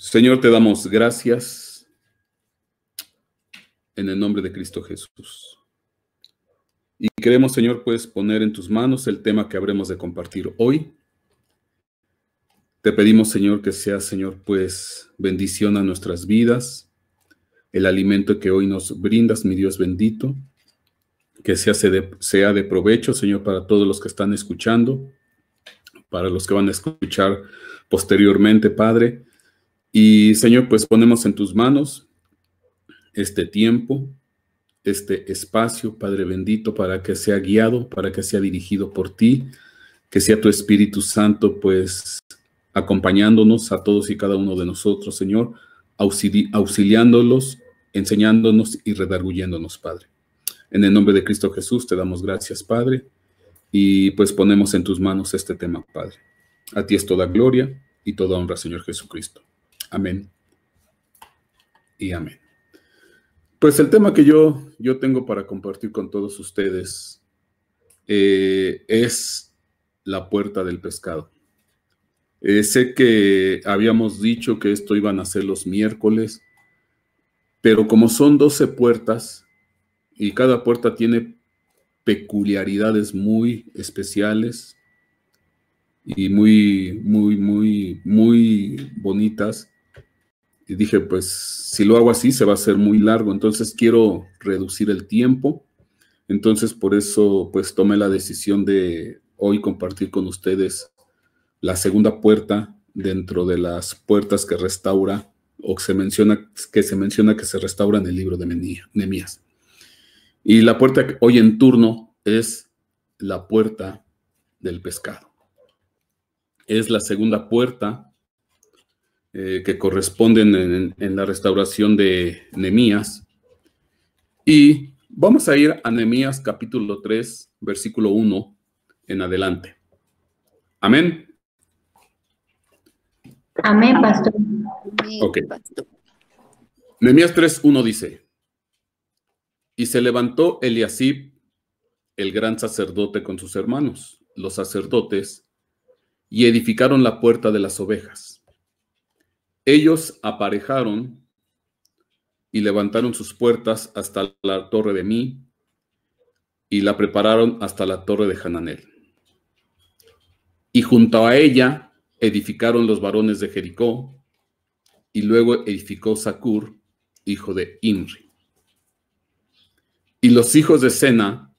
Señor, te damos gracias en el nombre de Cristo Jesús. Y queremos, Señor, pues poner en tus manos el tema que habremos de compartir hoy. Te pedimos, Señor, que sea, Señor, pues bendición a nuestras vidas, el alimento que hoy nos brindas, mi Dios bendito, que sea de provecho, Señor, para todos los que están escuchando, para los que van a escuchar posteriormente, Padre. Y, Señor, pues ponemos en tus manos este tiempo, este espacio, Padre bendito, para que sea guiado, para que sea dirigido por ti, que sea tu Espíritu Santo, pues, acompañándonos a todos y cada uno de nosotros, Señor, auxiliándolos, enseñándonos y redarguyéndonos, Padre. En el nombre de Cristo Jesús te damos gracias, Padre, y pues ponemos en tus manos este tema, Padre. A ti es toda gloria y toda honra, Señor Jesucristo. Amén y amén. Pues el tema que yo tengo para compartir con todos ustedes es la puerta del pescado. Sé que habíamos dicho que esto iban a ser los miércoles, pero como son 12 puertas y cada puerta tiene peculiaridades muy especiales y muy bonitas, y dije, pues, si lo hago así, se va a hacer muy largo. Entonces, quiero reducir el tiempo. Entonces, por eso, pues, tomé la decisión de hoy compartir con ustedes la segunda puerta dentro de las puertas que restaura o que se menciona que se restaura en el libro de Nehemías. Y la puerta que hoy en turno es la puerta del pescado. Es la segunda puerta que corresponden en la restauración de Nehemías. Y vamos a ir a Nehemías capítulo 3, versículo 1 en adelante. Amén. Amén, pastor. Ok. Nehemías 3:1 dice: Y se levantó Eliasib, el gran sacerdote, con sus hermanos, los sacerdotes, y edificaron la puerta de las ovejas. Ellos aparejaron y levantaron sus puertas hasta la torre de Mí, y la prepararon hasta la torre de Hananel. Y junto a ella edificaron los varones de Jericó, y luego edificó Zacur, hijo de Imri. Y los hijos de Sena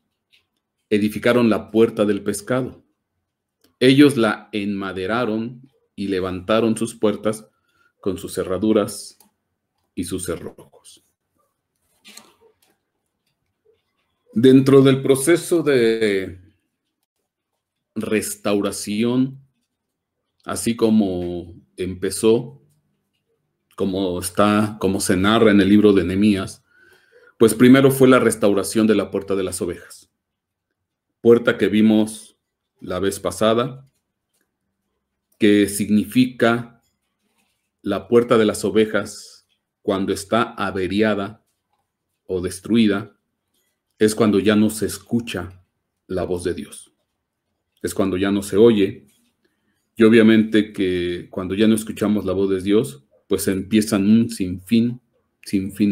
edificaron la puerta del pescado. Ellos la enmaderaron y levantaron sus puertas con sus cerraduras y sus cerrojos. Dentro del proceso de restauración, así como empezó, como se narra en el libro de Nehemías, pues primero fue la restauración de la puerta de las ovejas. Puerta que vimos la vez pasada, que significa la puerta de las ovejas cuando está averiada o destruida, es cuando ya no se escucha la voz de Dios. Es cuando ya no se oye. Y obviamente que cuando ya no escuchamos la voz de Dios, pues empiezan un sinfín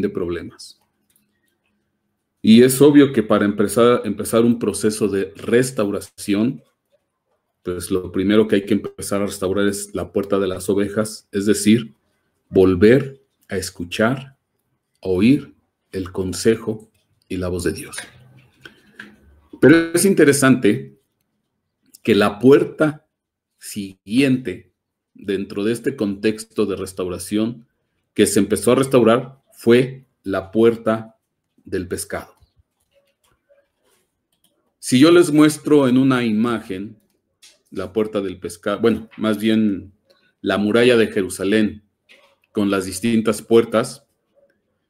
de problemas. Y es obvio que para empezar un proceso de restauración, pues lo primero que hay que empezar a restaurar es la puerta de las ovejas, es decir, volver a escuchar, a oír el consejo y la voz de Dios. Pero es interesante que la puerta siguiente dentro de este contexto de restauración que se empezó a restaurar fue la puerta del pescado. Si yo les muestro en una imagen la puerta del pescado, bueno, más bien la muralla de Jerusalén con las distintas puertas,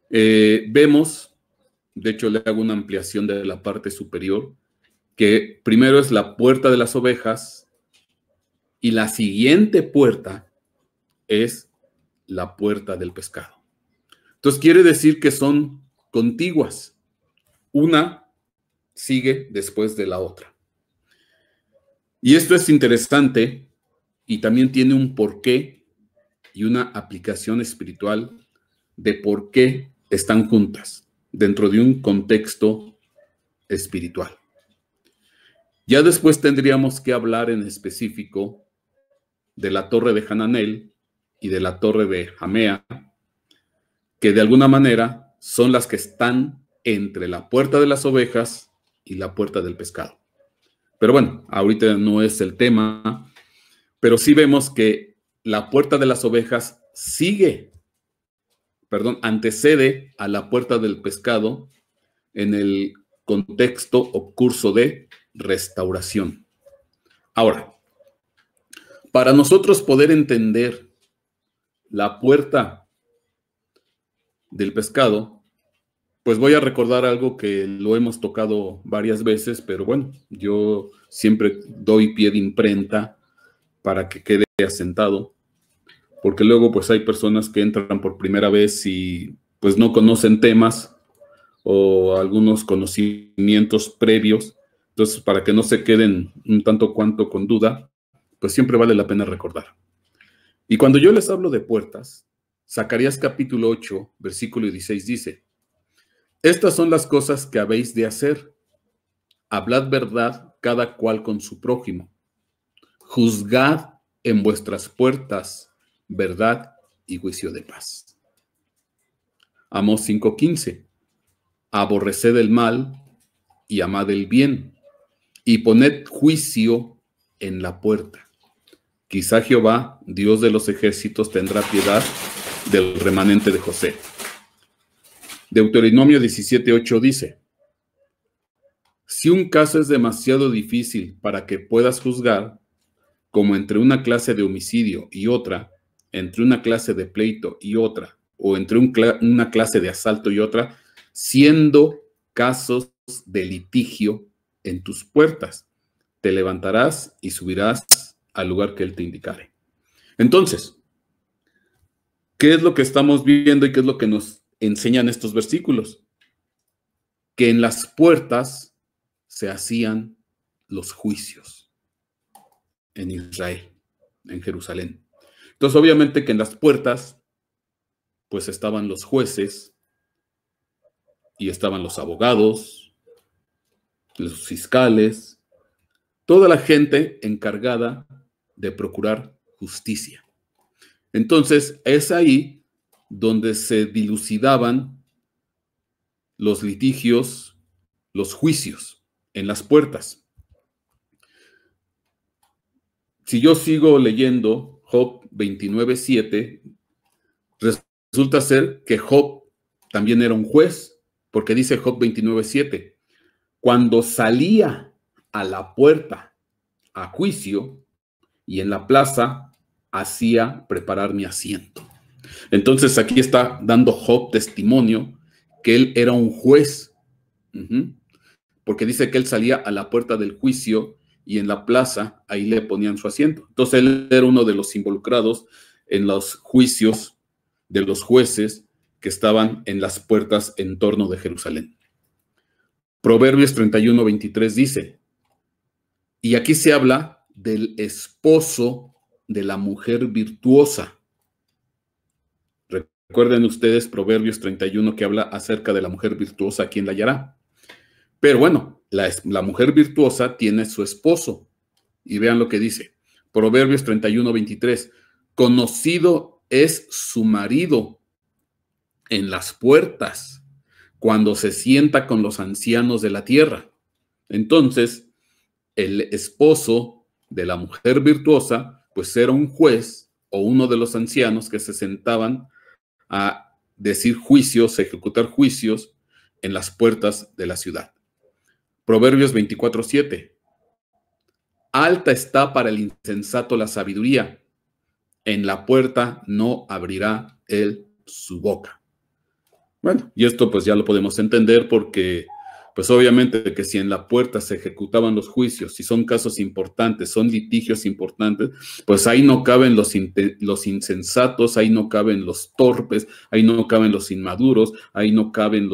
vemos, de hecho le hago una ampliación de la parte superior, que primero es la puerta de las ovejas y la siguiente puerta es la puerta del pescado. Entonces quiere decir que son contiguas. Una sigue después de la otra. Y esto es interesante y también tiene un porqué y una aplicación espiritual de por qué están juntas dentro de un contexto espiritual. Ya después tendríamos que hablar en específico de la torre de Hananel y de la torre de Jamea, que de alguna manera son las que están entre la puerta de las ovejas y la puerta del pescado. Pero bueno, ahorita no es el tema, pero sí vemos que la puerta de las ovejas antecede a la puerta del pescado en el contexto o curso de restauración. Ahora, para nosotros poder entender la puerta del pescado, pues voy a recordar algo que lo hemos tocado varias veces, pero bueno, yo siempre doy pie de imprenta para que quede asentado, porque luego pues hay personas que entran por primera vez y pues no conocen temas o algunos conocimientos previos. Entonces, para que no se queden un tanto cuanto con duda, pues siempre vale la pena recordar. Y cuando yo les hablo de puertas, Zacarías capítulo 8, versículo 16 dice: estas son las cosas que habéis de hacer. Hablad verdad cada cual con su prójimo. Juzgad en vuestras puertas verdad y juicio de paz. Amós 5:15. Aborreced el mal y amad el bien, y poned juicio en la puerta. Quizá Jehová, Dios de los ejércitos, tendrá piedad del remanente de José. Deuteronomio 17:8 dice: si un caso es demasiado difícil para que puedas juzgar, como entre una clase de homicidio y otra, entre una clase de pleito y otra, o entre una clase de asalto y otra, siendo casos de litigio en tus puertas, te levantarás y subirás al lugar que él te indicare. Entonces, ¿qué es lo que estamos viendo y qué es lo que nos enseñan estos versículos? Que en las puertas se hacían los juicios en Israel, en Jerusalén. Entonces, obviamente que en las puertas, pues estaban los jueces y estaban los abogados, los fiscales, toda la gente encargada de procurar justicia. Entonces, es ahí donde se dilucidaban los litigios, los juicios, en las puertas. Si yo sigo leyendo Job 29:7, resulta ser que Job también era un juez, porque dice Job 29:7, cuando salía a la puerta a juicio y en la plaza hacía preparar mi asiento. Entonces aquí está dando Job testimonio que él era un juez, porque dice que él salía a la puerta del juicio y en la plaza ahí le ponían su asiento. Entonces él era uno de los involucrados en los juicios de los jueces que estaban en las puertas en torno de Jerusalén. Proverbios 31:23 dice, y aquí se habla del esposo de la mujer virtuosa. Recuerden ustedes Proverbios 31 que habla acerca de la mujer virtuosa, ¿quién la hallará? Pero bueno, la mujer virtuosa tiene su esposo. Y vean lo que dice. Proverbios 31:23. Conocido es su marido en las puertas, cuando se sienta con los ancianos de la tierra. Entonces, el esposo de la mujer virtuosa, pues era un juez o uno de los ancianos que se sentaban a decir juicios, a ejecutar juicios en las puertas de la ciudad. Proverbios 24:7. Alta está para el insensato la sabiduría, en la puerta no abrirá él su boca. Bueno, y esto pues ya lo podemos entender porque pues obviamente que si en la puerta se ejecutaban los juicios, si son casos importantes, son litigios importantes, pues ahí no caben los insensatos, ahí no caben los torpes, ahí no caben los inmaduros, ahí no caben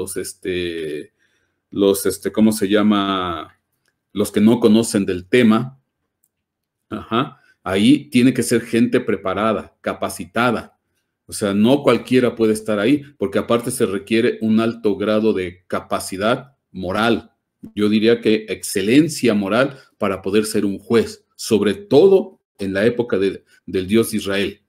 ¿cómo se llama? Los que no conocen del tema. Ahí tiene que ser gente preparada, capacitada. O sea, no cualquiera puede estar ahí, porque aparte se requiere un alto grado de capacidad moral. Yo diría que excelencia moral para poder ser un juez, sobre todo en la época del Dios Israel.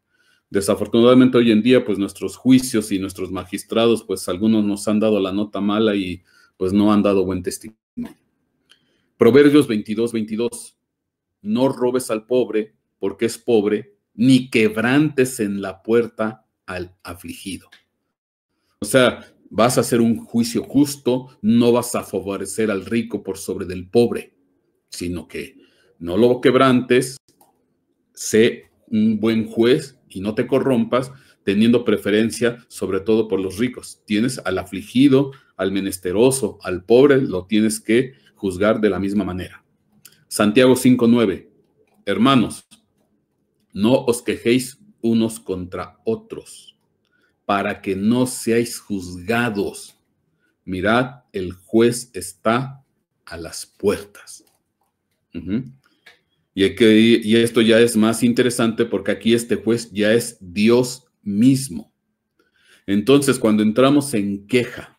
Desafortunadamente hoy en día, pues nuestros juicios y nuestros magistrados, pues algunos nos han dado la nota mala y pues no han dado buen testimonio. Proverbios 22:22. No robes al pobre porque es pobre, ni quebrantes en la puerta al afligido. O sea, vas a hacer un juicio justo, no vas a favorecer al rico por sobre del pobre, sino que no lo quebrantes, sé un buen juez y no te corrompas, teniendo preferencia sobre todo por los ricos. Tienes al afligido, al menesteroso, al pobre, lo tienes que juzgar de la misma manera. Santiago 5:9. Hermanos, no os quejéis unos contra otros, para que no seáis juzgados. Mirad, el juez está a las puertas. Y esto ya es más interesante porque aquí este juez ya es Dios mismo. Entonces, cuando entramos en queja,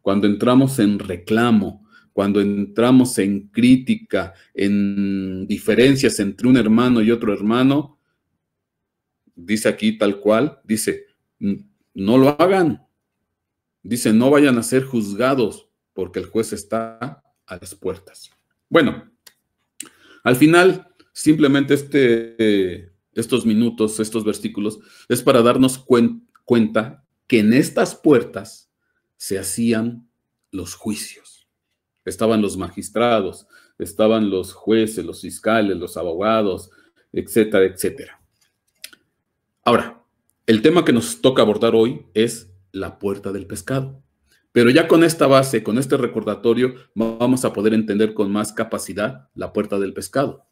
cuando entramos en reclamo, cuando entramos en crítica, en diferencias entre un hermano y otro hermano, dice aquí tal cual, dice, no lo hagan. Dice, no vayan a ser juzgados porque el juez está a las puertas. Bueno, al final, simplemente estos minutos, estos versículos, es para darnos cuenta que en estas puertas se hacían los juicios. Estaban los magistrados, estaban los jueces, los fiscales, los abogados, etcétera, etcétera. Ahora, el tema que nos toca abordar hoy es la puerta del pescado. Pero ya con esta base, con este recordatorio, vamos a poder entender con más capacidad la puerta del pescado.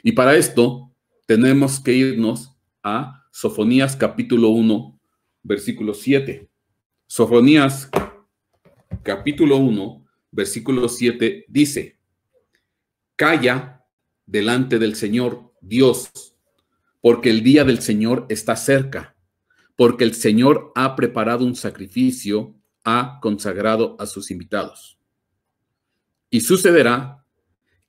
Y para esto tenemos que irnos a Sofonías capítulo 1, versículo 7. Sofonías capítulo 1, versículo 7 dice, calla delante del Señor Dios, porque el día del Señor está cerca, porque el Señor ha preparado un sacrificio, ha consagrado a sus invitados. Y sucederá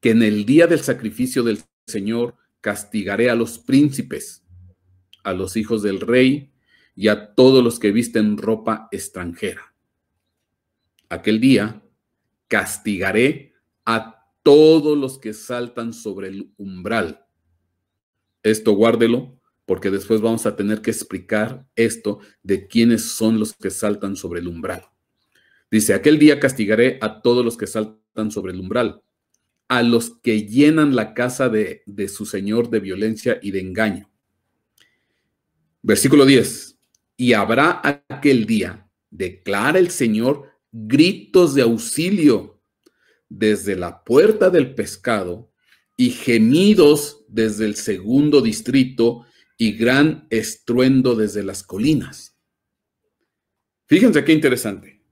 que en el día del sacrificio del Señor castigaré a los príncipes, a los hijos del rey y a todos los que visten ropa extranjera. Aquel día castigaré a todos los que saltan sobre el umbral. Esto guárdelo, porque después vamos a tener que explicar esto de quiénes son los que saltan sobre el umbral. Dice, aquel día castigaré a todos los que saltan sobre el umbral, a los que llenan la casa de su señor de violencia y de engaño. Versículo 10. Y habrá aquel día, declara el Señor, gritos de auxilio desde la puerta del pescado y gemidos desde el segundo distrito y gran estruendo desde las colinas. Fíjense qué interesante.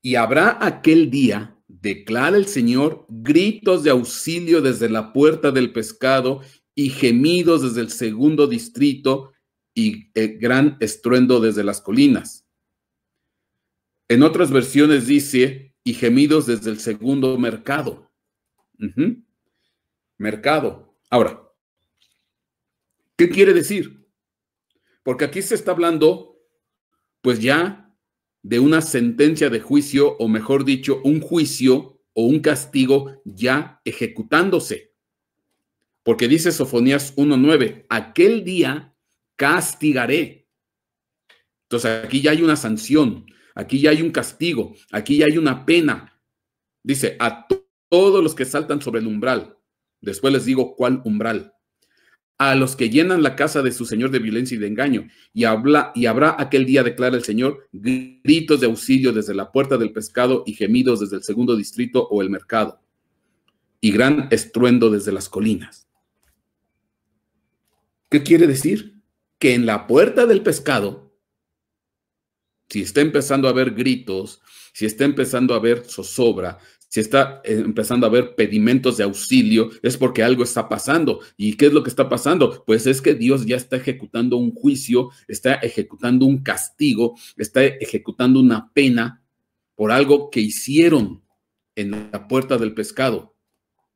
Y habrá aquel día, declara el Señor, gritos de auxilio desde la puerta del pescado y gemidos desde el segundo distrito y gran estruendo desde las colinas. En otras versiones dice, y gemidos desde el segundo mercado. Mercado. Ahora, ¿qué quiere decir? Porque aquí se está hablando, pues ya, de una sentencia de juicio, o mejor dicho, un juicio o un castigo ya ejecutándose. Porque dice Sofonías 1:9, aquel día castigaré. Entonces aquí ya hay una sanción, aquí ya hay un castigo, aquí ya hay una pena. Dice, a todos los que saltan sobre el umbral. Después les digo cuál umbral. A los que llenan la casa de su señor de violencia y de engaño. Y habrá aquel día, declara el Señor, gritos de auxilio desde la puerta del pescado y gemidos desde el segundo distrito o el mercado. Y gran estruendo desde las colinas. ¿Qué quiere decir? Que en la puerta del pescado, si está empezando a haber gritos, si está empezando a haber zozobra, si está empezando a haber pedimentos de auxilio, es porque algo está pasando. ¿Y qué es lo que está pasando? Pues es que Dios ya está ejecutando un juicio, está ejecutando un castigo, está ejecutando una pena por algo que hicieron en la puerta del pescado.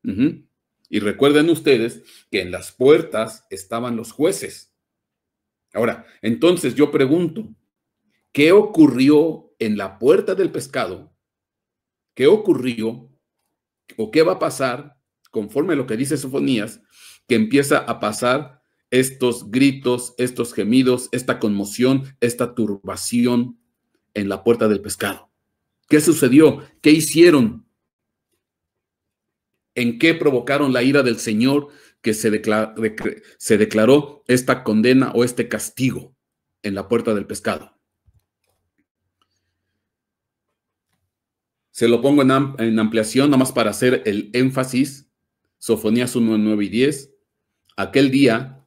Y recuerden ustedes que en las puertas estaban los jueces. Ahora, entonces yo pregunto, ¿qué ocurrió en la puerta del pescado? ¿Qué ocurrió o qué va a pasar conforme a lo que dice Sofonías, que empieza a pasar estos gritos, estos gemidos, esta conmoción, esta turbación en la puerta del pescado? ¿Qué sucedió? ¿Qué hicieron? ¿En qué provocaron la ira del Señor que se declaró esta condena o este castigo en la puerta del pescado? Se lo pongo en ampliación, nomás para hacer el énfasis. Sofonías 1, 9 y 10. Aquel día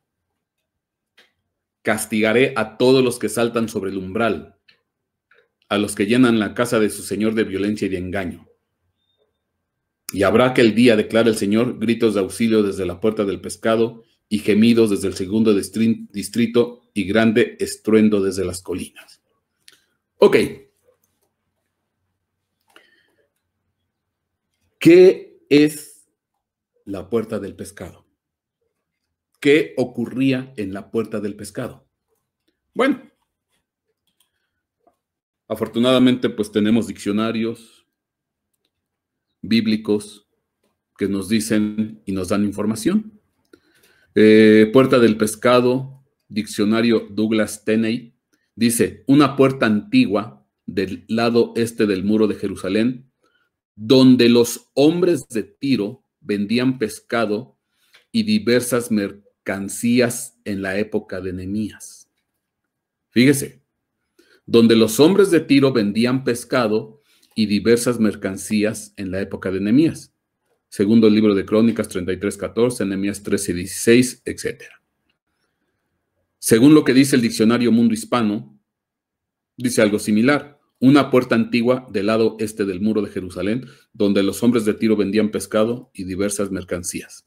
castigaré a todos los que saltan sobre el umbral, a los que llenan la casa de su Señor de violencia y de engaño. Y habrá aquel día, declara el Señor, gritos de auxilio desde la puerta del pescado y gemidos desde el segundo distrito y grande estruendo desde las colinas. Ok. ¿Qué es la puerta del pescado? ¿Qué ocurría en la puerta del pescado? Bueno, afortunadamente pues tenemos diccionarios bíblicos que nos dicen y nos dan información. Puerta del pescado, diccionario Douglas Tenney, dice, una puerta antigua del lado este del muro de Jerusalén, donde los hombres de Tiro vendían pescado y diversas mercancías en la época de Nehemías. Fíjese, donde los hombres de Tiro vendían pescado y diversas mercancías en la época de Nehemías. Segundo el libro de Crónicas 33:14, Nehemías 13:16, etc. Según lo que dice el diccionario Mundo Hispano, dice algo similar. Una puerta antigua del lado este del muro de Jerusalén, donde los hombres de Tiro vendían pescado y diversas mercancías.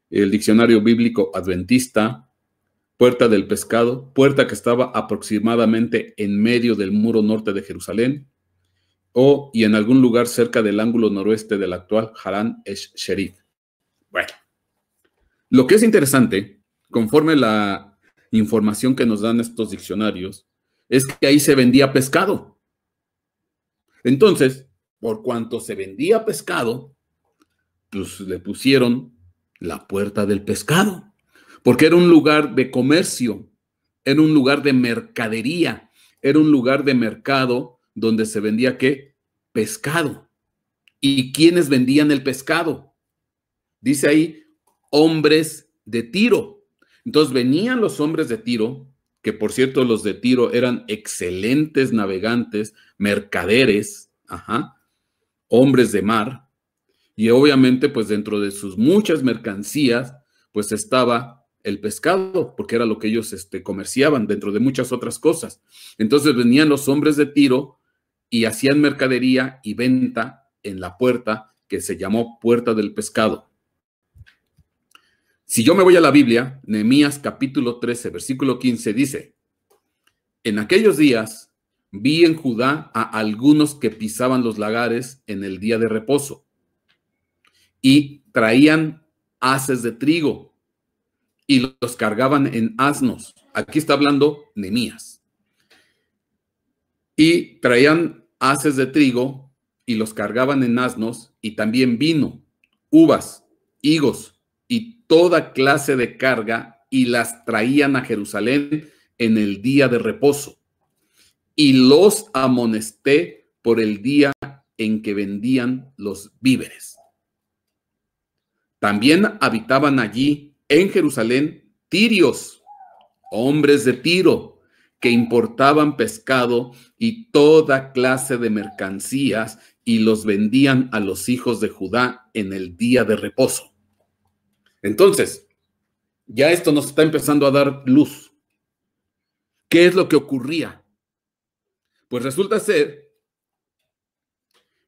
El diccionario bíblico adventista, puerta del pescado, puerta que estaba aproximadamente en medio del muro norte de Jerusalén, y en algún lugar cerca del ángulo noroeste del actual Haran Esh-Sherif. Bueno, lo que es interesante, conforme la información que nos dan estos diccionarios, es que ahí se vendía pescado. Entonces, por cuanto se vendía pescado, pues le pusieron la puerta del pescado, porque era un lugar de comercio, era un lugar de mercadería, era un lugar de mercado donde se vendía ¿qué? Pescado. ¿Y quiénes vendían el pescado? Dice ahí, hombres de Tiro. Entonces venían los hombres de Tiro, que por cierto los de Tiro eran excelentes navegantes, mercaderes, hombres de mar, y obviamente pues dentro de sus muchas mercancías pues estaba el pescado, porque era lo que ellos comerciaban, dentro de muchas otras cosas. Entonces venían los hombres de Tiro y hacían mercadería y venta en la puerta que se llamó Puerta del Pescado. Si yo me voy a la Biblia, Nehemías capítulo 13, versículo 15 dice, en aquellos días vi en Judá a algunos que pisaban los lagares en el día de reposo y traían haces de trigo y los cargaban en asnos. Aquí está hablando Nehemías. Y traían haces de trigo y los cargaban en asnos y también vino, uvas, higos y toda clase de carga y las traían a Jerusalén en el día de reposo. Y los amonesté por el día en que vendían los víveres. También habitaban allí en Jerusalén tirios, hombres de Tiro, que importaban pescado y toda clase de mercancías y los vendían a los hijos de Judá en el día de reposo. Entonces, ya esto nos está empezando a dar luz. ¿Qué es lo que ocurría? Pues resulta ser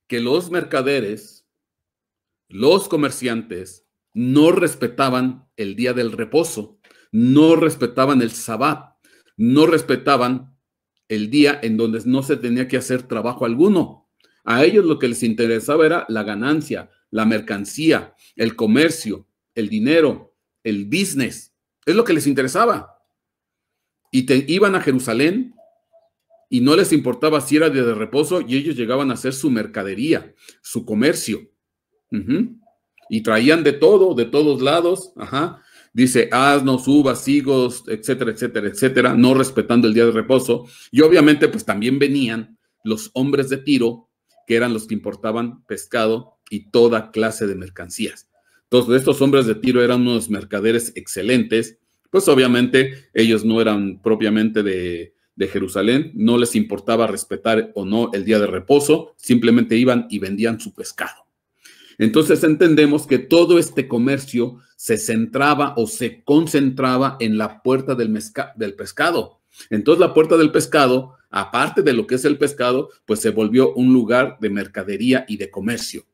que los mercaderes, los comerciantes, no respetaban el día del reposo, no respetaban el sabbat, no respetaban el día en donde no se tenía que hacer trabajo alguno. A ellos lo que les interesaba era la ganancia, la mercancía, el comercio, el dinero, el business. Es lo que les interesaba. Y iban a Jerusalén y no les importaba si era día de reposo y ellos llegaban a hacer su mercadería, su comercio. Y traían de todo, de todos lados. Dice asnos, uvas, higos, etcétera, etcétera, etcétera, no respetando el día de reposo. Y obviamente pues también venían los hombres de Tiro, que eran los que importaban pescado y toda clase de mercancías. Entonces, estos hombres de Tiro eran unos mercaderes excelentes. Pues obviamente ellos no eran propiamente de Jerusalén, no les importaba respetar o no el día de reposo, simplemente iban y vendían su pescado. Entonces entendemos que todo este comercio se centraba o se concentraba en la puerta del pescado. Entonces la puerta del pescado, aparte de lo que es el pescado, pues se volvió un lugar de mercadería y de comercio.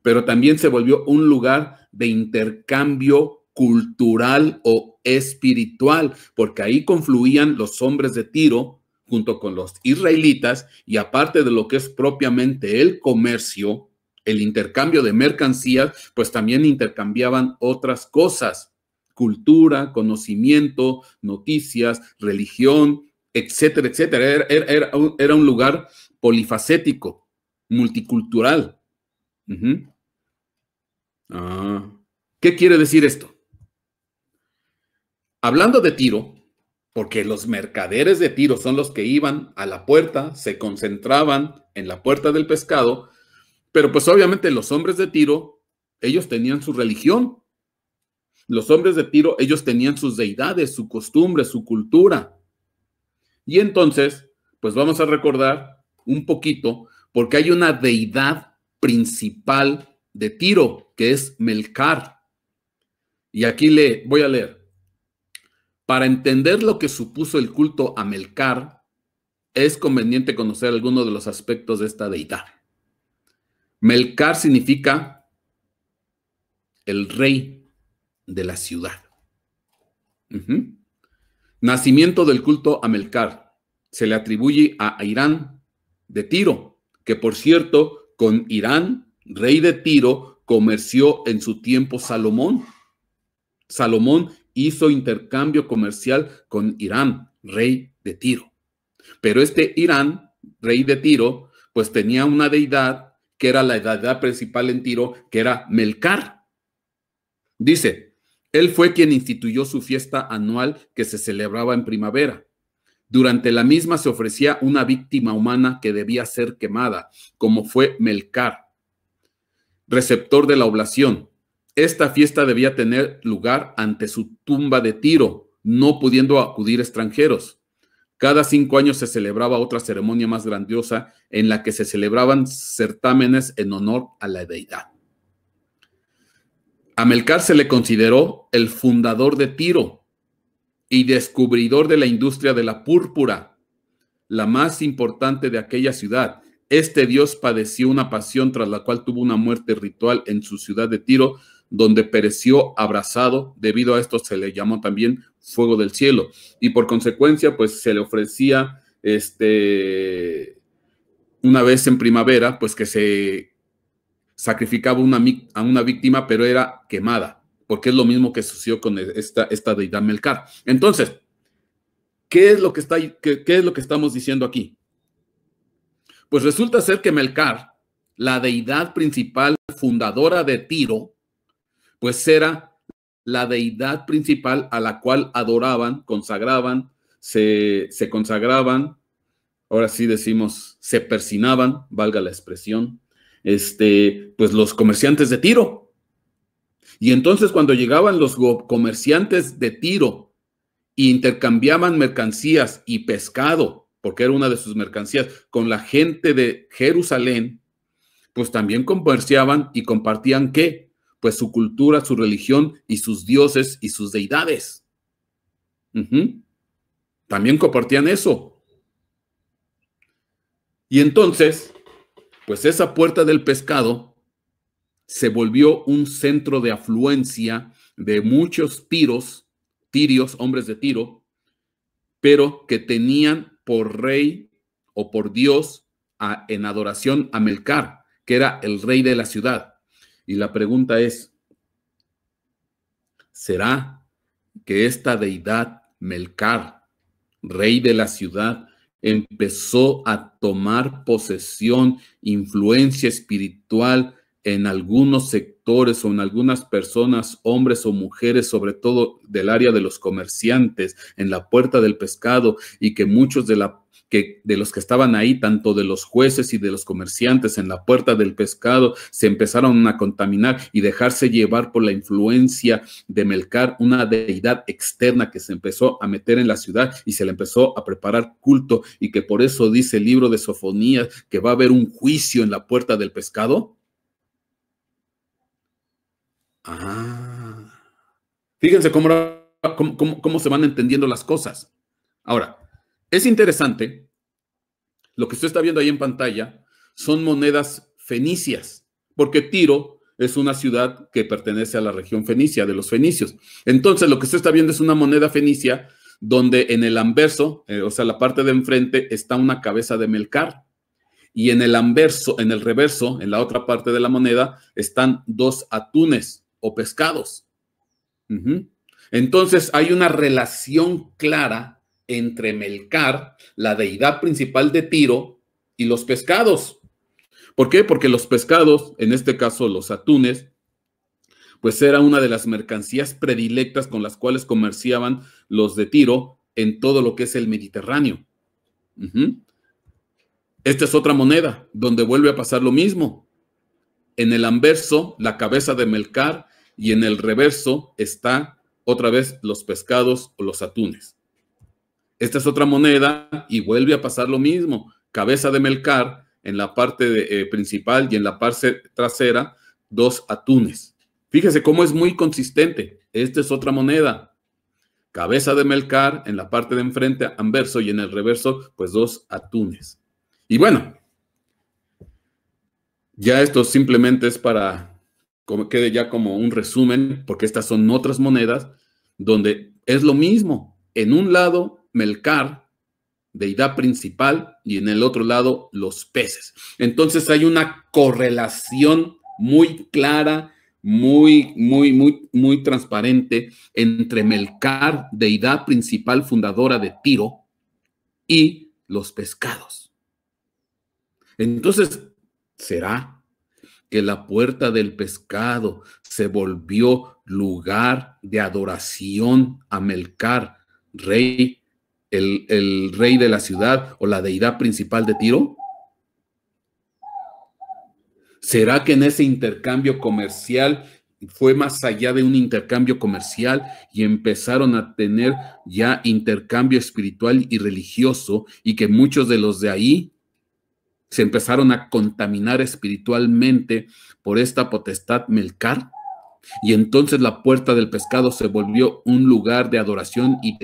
Pero también se volvió un lugar de intercambio cultural o espiritual, porque ahí confluían los hombres de Tiro junto con los israelitas, y aparte de lo que es propiamente el comercio, el intercambio de mercancías, pues también intercambiaban otras cosas: cultura, conocimiento, noticias, religión, etcétera, etcétera. Era un lugar polifacético, multicultural. ¿Qué quiere decir esto? Hablando de Tiro, porque los mercaderes de Tiro son los que iban a la puerta, se concentraban en la puerta del pescado, pero pues obviamente los hombres de Tiro, ellos tenían su religión. Los hombres de Tiro, ellos tenían sus deidades, su costumbre, su cultura. Y entonces, pues vamos a recordar un poquito, porque hay una deidad principal de Tiro, que es Melcar. Y aquí le voy a leer. Para entender lo que supuso el culto a Melcar, es conveniente conocer algunos de los aspectos de esta deidad. Melcar significa el rey de la ciudad. Nacimiento del culto a Melcar. Se le atribuye a Irán de Tiro, que por cierto, con Irán, rey de Tiro, comerció en su tiempo Salomón. Salomón hizo intercambio comercial con Irán, rey de Tiro. Pero este Irán, rey de Tiro, pues tenía una deidad que era la deidad principal en Tiro, que era Melcar. Dice, él fue quien instituyó su fiesta anual que se celebraba en primavera. Durante la misma se ofrecía una víctima humana que debía ser quemada, como fue Melcar, receptor de la oblación. Esta fiesta debía tener lugar ante su tumba de Tiro, no pudiendo acudir extranjeros. Cada 5 años se celebraba otra ceremonia más grandiosa en la que se celebraban certámenes en honor a la deidad. A Melcar se le consideró el fundador de Tiro y descubridor de la industria de la púrpura, la más importante de aquella ciudad. Este dios padeció una pasión tras la cual tuvo una muerte ritual en su ciudad de Tiro, donde pereció abrasado. Debido a esto se le llamó también fuego del cielo, y por consecuencia pues se le ofrecía una vez en primavera pues que se sacrificaba a una víctima, pero era quemada, porque es lo mismo que sucedió con esta deidad Melcar. Entonces, ¿qué es lo que estamos diciendo aquí? Pues resulta ser que Melcar, la deidad principal fundadora de Tiro, pues era la deidad principal a la cual adoraban, consagraban, se consagraban, ahora sí decimos, se persinaban, valga la expresión, pues los comerciantes de Tiro. Y entonces cuando llegaban los comerciantes de Tiro e intercambiaban mercancías y pescado, porque era una de sus mercancías, con la gente de Jerusalén, pues también comerciaban y compartían ¿qué? Pues su cultura, su religión y sus dioses y sus deidades. También compartían eso. Y entonces, Pues esa puerta del pescado se volvió un centro de afluencia de muchos tirios, hombres de Tiro, pero que tenían por rey o por Dios en adoración a Melcar, que era el rey de la ciudad. Y la pregunta es, ¿será que esta deidad Melcar, rey de la ciudad, empezó a tomar posesión, influencia espiritual en algunos sectores o en algunas personas, hombres o mujeres, sobre todo del área de los comerciantes, en la puerta del pescado, y que muchos de los que estaban ahí, tanto de los jueces y de los comerciantes en la puerta del pescado, se empezaron a contaminar y dejarse llevar por la influencia de Melcar, una deidad externa que se empezó a meter en la ciudad y se le empezó a preparar culto, y que por eso dice el libro de Sofonías que va a haber un juicio en la puerta del pescado? Fíjense cómo se van entendiendo las cosas. Ahora, es interesante, lo que usted está viendo ahí en pantalla son monedas fenicias, porque Tiro es una ciudad que pertenece a la región fenicia, de los fenicios. Entonces, lo que usted está viendo es una moneda fenicia donde en el anverso, o sea, la parte de enfrente, está una cabeza de Melcar. Y en el anverso, en el reverso, en la otra parte de la moneda, están dos atunes o pescados. Entonces, hay una relación clara entre Melcar, la deidad principal de Tiro, y los pescados. ¿Por qué? Porque los pescados, en este caso los atunes, pues era una de las mercancías predilectas con las cuales comerciaban los de Tiro en todo lo que es el Mediterráneo. Esta es otra moneda donde vuelve a pasar lo mismo. En el anverso, la cabeza de Melcar, y en el reverso está otra vez los pescados o los atunes. Esta es otra moneda y vuelve a pasar lo mismo. Cabeza de Melcar en la parte principal y en la parte trasera, dos atunes. Fíjese cómo es muy consistente. Esta es otra moneda. Cabeza de Melcar en la parte de enfrente, anverso, y en el reverso, pues dos atunes. Y bueno, ya esto simplemente es para que quede ya como un resumen, porque estas son otras monedas donde es lo mismo. En un lado, Melcar, deidad principal, y en el otro lado, los peces. Entonces hay una correlación muy clara, muy transparente entre Melcar, deidad principal fundadora de Tiro, y los pescados. Entonces, ¿será que la puerta del pescado se volvió lugar de adoración a Melcar, rey, el rey de la ciudad o la deidad principal de Tiro? ¿Será que en ese intercambio comercial fue más allá de un intercambio comercial y empezaron a tener ya intercambio espiritual y religioso, y que muchos de los de ahí se empezaron a contaminar espiritualmente por esta potestad Melcar? Y entonces la puerta del pescado se volvió un lugar de adoración y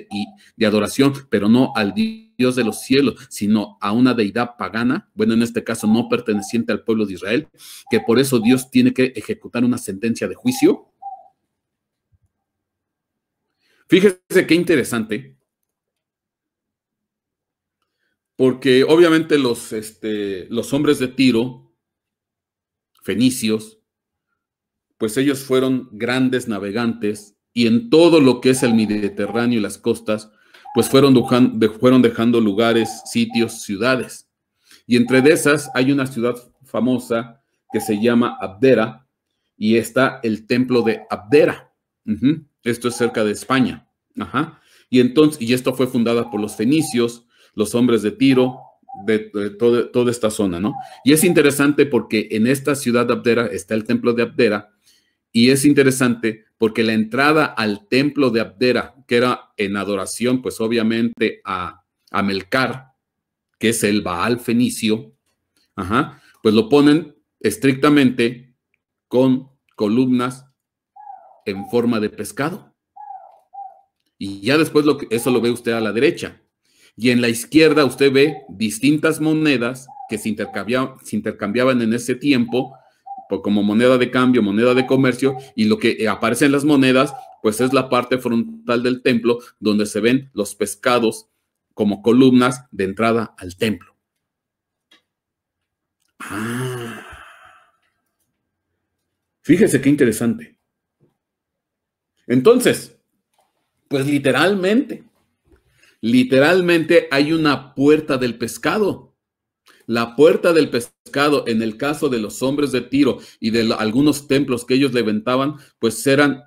de adoración, pero no al Dios de los cielos, sino a una deidad pagana, bueno, en este caso no perteneciente al pueblo de Israel, que por eso Dios tiene que ejecutar una sentencia de juicio. Fíjese qué interesante, porque obviamente los hombres de Tiro, fenicios, pues ellos fueron grandes navegantes, y en todo lo que es el Mediterráneo y las costas, pues fueron dejando lugares, sitios, ciudades. Y entre de esas hay una ciudad famosa que se llama Abdera, y está el templo de Abdera. Esto es cerca de España. Y esto fue fundada por los fenicios, los hombres de Tiro, de toda esta zona, ¿no? Y es interesante porque en esta ciudad de Abdera está el templo de Abdera. Y es interesante porque la entrada al templo de Abdera, que era en adoración, pues obviamente a Melcar, que es el Baal fenicio, pues lo ponen estrictamente con columnas en forma de pescado. Y ya después eso lo ve usted a la derecha. Y en la izquierda usted ve distintas monedas que se intercambiaban en ese tiempo, como moneda de cambio, moneda de comercio, y lo que aparece en las monedas, pues es la parte frontal del templo, donde se ven los pescados como columnas de entrada al templo. Fíjese qué interesante. Entonces, pues literalmente hay una puerta del pescado. La puerta del pescado, en el caso de los hombres de Tiro y de algunos templos que ellos levantaban, pues eran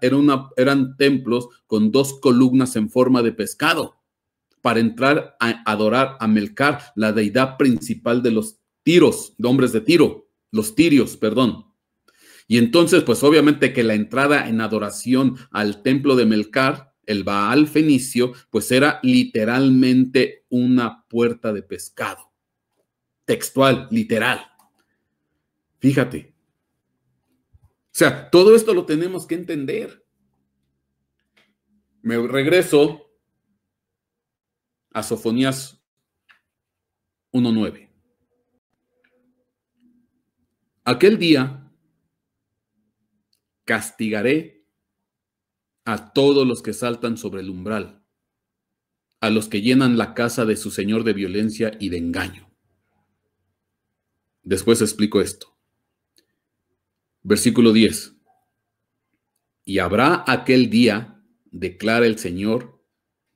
templos con dos columnas en forma de pescado para entrar a adorar a Melcar, la deidad principal de los tiros, de hombres de Tiro, los tirios, perdón. Y entonces, pues obviamente que la entrada en adoración al templo de Melcar, el Baal fenicio, pues era literalmente una puerta de pescado. Textual, literal. Fíjate. O sea, todo esto lo tenemos que entender. Me regreso a Sofonías 1:9. Aquel día castigaré a todos los que saltan sobre el umbral, a los que llenan la casa de su señor de violencia y de engaño. Después explico esto. Versículo 10. Y habrá aquel día, declara el Señor,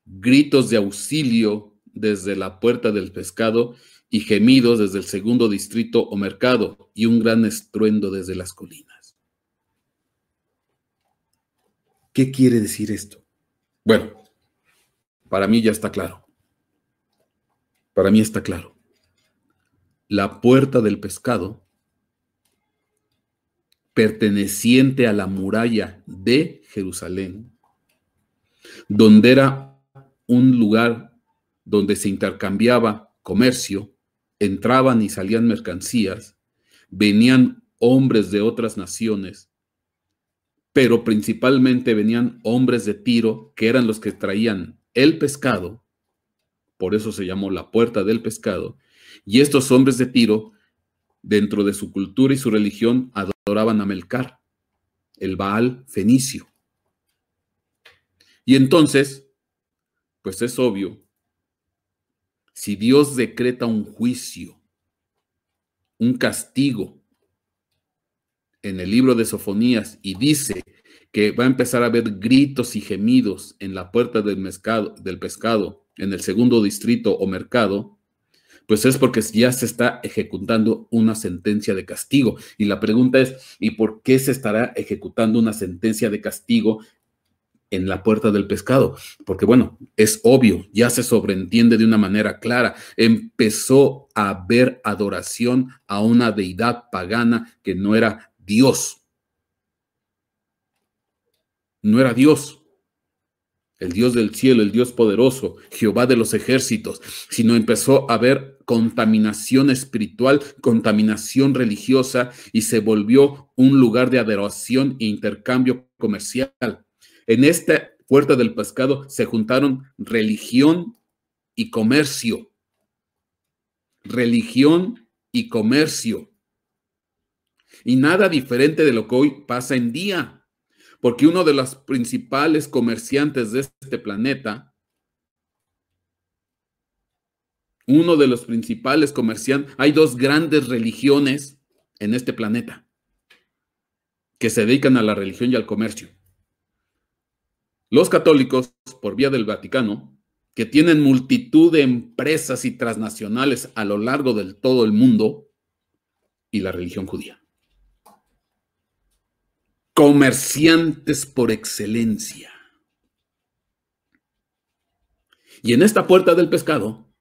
gritos de auxilio desde la puerta del pescado y gemidos desde el segundo distrito o mercado y un gran estruendo desde las colinas. ¿Qué quiere decir esto? Bueno, para mí ya está claro. Para mí está claro. La puerta del pescado, perteneciente a la muralla de Jerusalén, donde era un lugar donde se intercambiaba comercio, entraban y salían mercancías, venían hombres de otras naciones, pero principalmente venían hombres de Tiro, que eran los que traían el pescado, por eso se llamó la puerta del pescado, y estos hombres de Tiro, dentro de su cultura y su religión, adoraban a Melcar, el Baal fenicio. Y entonces, pues es obvio, si Dios decreta un juicio, un castigo en el libro de Sofonías y dice que va a empezar a haber gritos y gemidos en la puerta del pescado, en el segundo distrito o mercado, pues es porque ya se está ejecutando una sentencia de castigo. Y la pregunta es, ¿y por qué se estará ejecutando una sentencia de castigo en la puerta del pescado? Porque bueno, es obvio, ya se sobreentiende de una manera clara. Empezó a haber adoración a una deidad pagana que no era Dios. No era Dios, el Dios del cielo, el Dios poderoso, Jehová de los ejércitos, sino empezó a haber contaminación espiritual, contaminación religiosa, y se volvió un lugar de adoración e intercambio comercial. En esta puerta del pescado se juntaron religión y comercio. Religión y comercio. Y nada diferente de lo que hoy pasa en día. Porque uno de los principales comerciantes de este planeta, hay dos grandes religiones en este planeta que se dedican a la religión y al comercio. Los católicos, por vía del Vaticano, que tienen multitud de empresas y transnacionales a lo largo de todo el mundo, y la religión judía. Comerciantes por excelencia. Y en esta puerta del pescado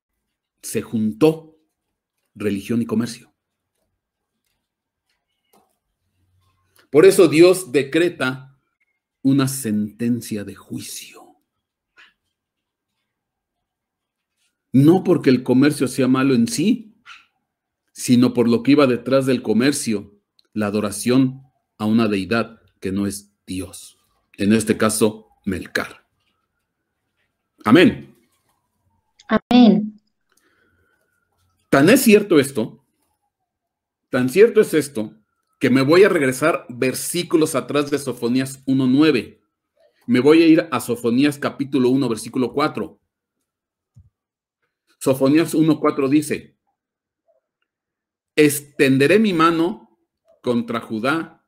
se juntó religión y comercio. Por eso Dios decreta una sentencia de juicio. No porque el comercio sea malo en sí, sino por lo que iba detrás del comercio, la adoración a una deidad que no es Dios. En este caso, Melcar. Amén. Amén. Tan es cierto esto Tan cierto es esto que me voy a regresar versículos atrás de Sofonías 1:9. Me voy a ir a Sofonías capítulo 1, versículo 4. Sofonías 1:4 dice: extenderé mi mano contra Judá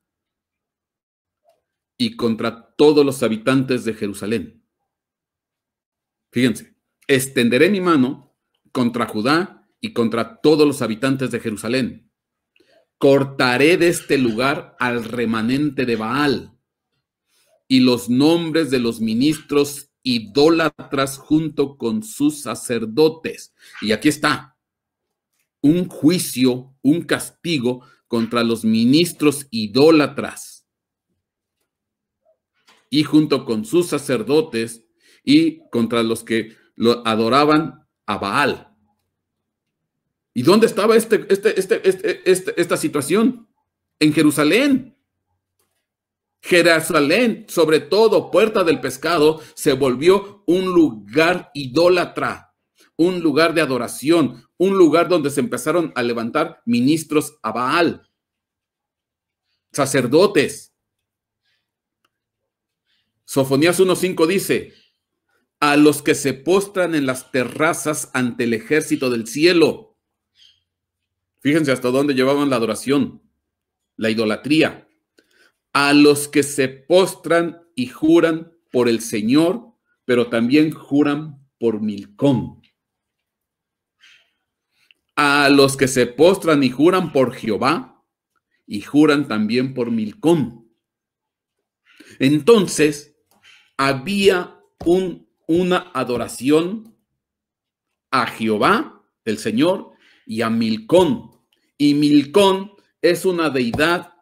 y contra todos los habitantes de Jerusalén. Fíjense, extenderé mi mano contra Judá y contra todos los habitantes de Jerusalén. Cortaré de este lugar al remanente de Baal y los nombres de los ministros idólatras junto con sus sacerdotes. Y aquí está, un juicio, un castigo contra los ministros idólatras y junto con sus sacerdotes y contra los que lo adoraban a Baal. ¿Y dónde estaba esta situación? En Jerusalén. Jerusalén, sobre todo Puerta del Pescado, se volvió un lugar idólatra, un lugar de adoración, un lugar donde se empezaron a levantar ministros a Baal, sacerdotes. Sofonías 1:5 dice: a los que se postran en las terrazas ante el ejército del cielo. Fíjense hasta dónde llevaban la adoración, la idolatría. A los que se postran y juran por el Señor, pero también juran por Milcom. A los que se postran y juran por Jehová, y juran también por Milcom. Entonces, había una adoración a Jehová, el Señor, y a Milcom. Y Milcom es una deidad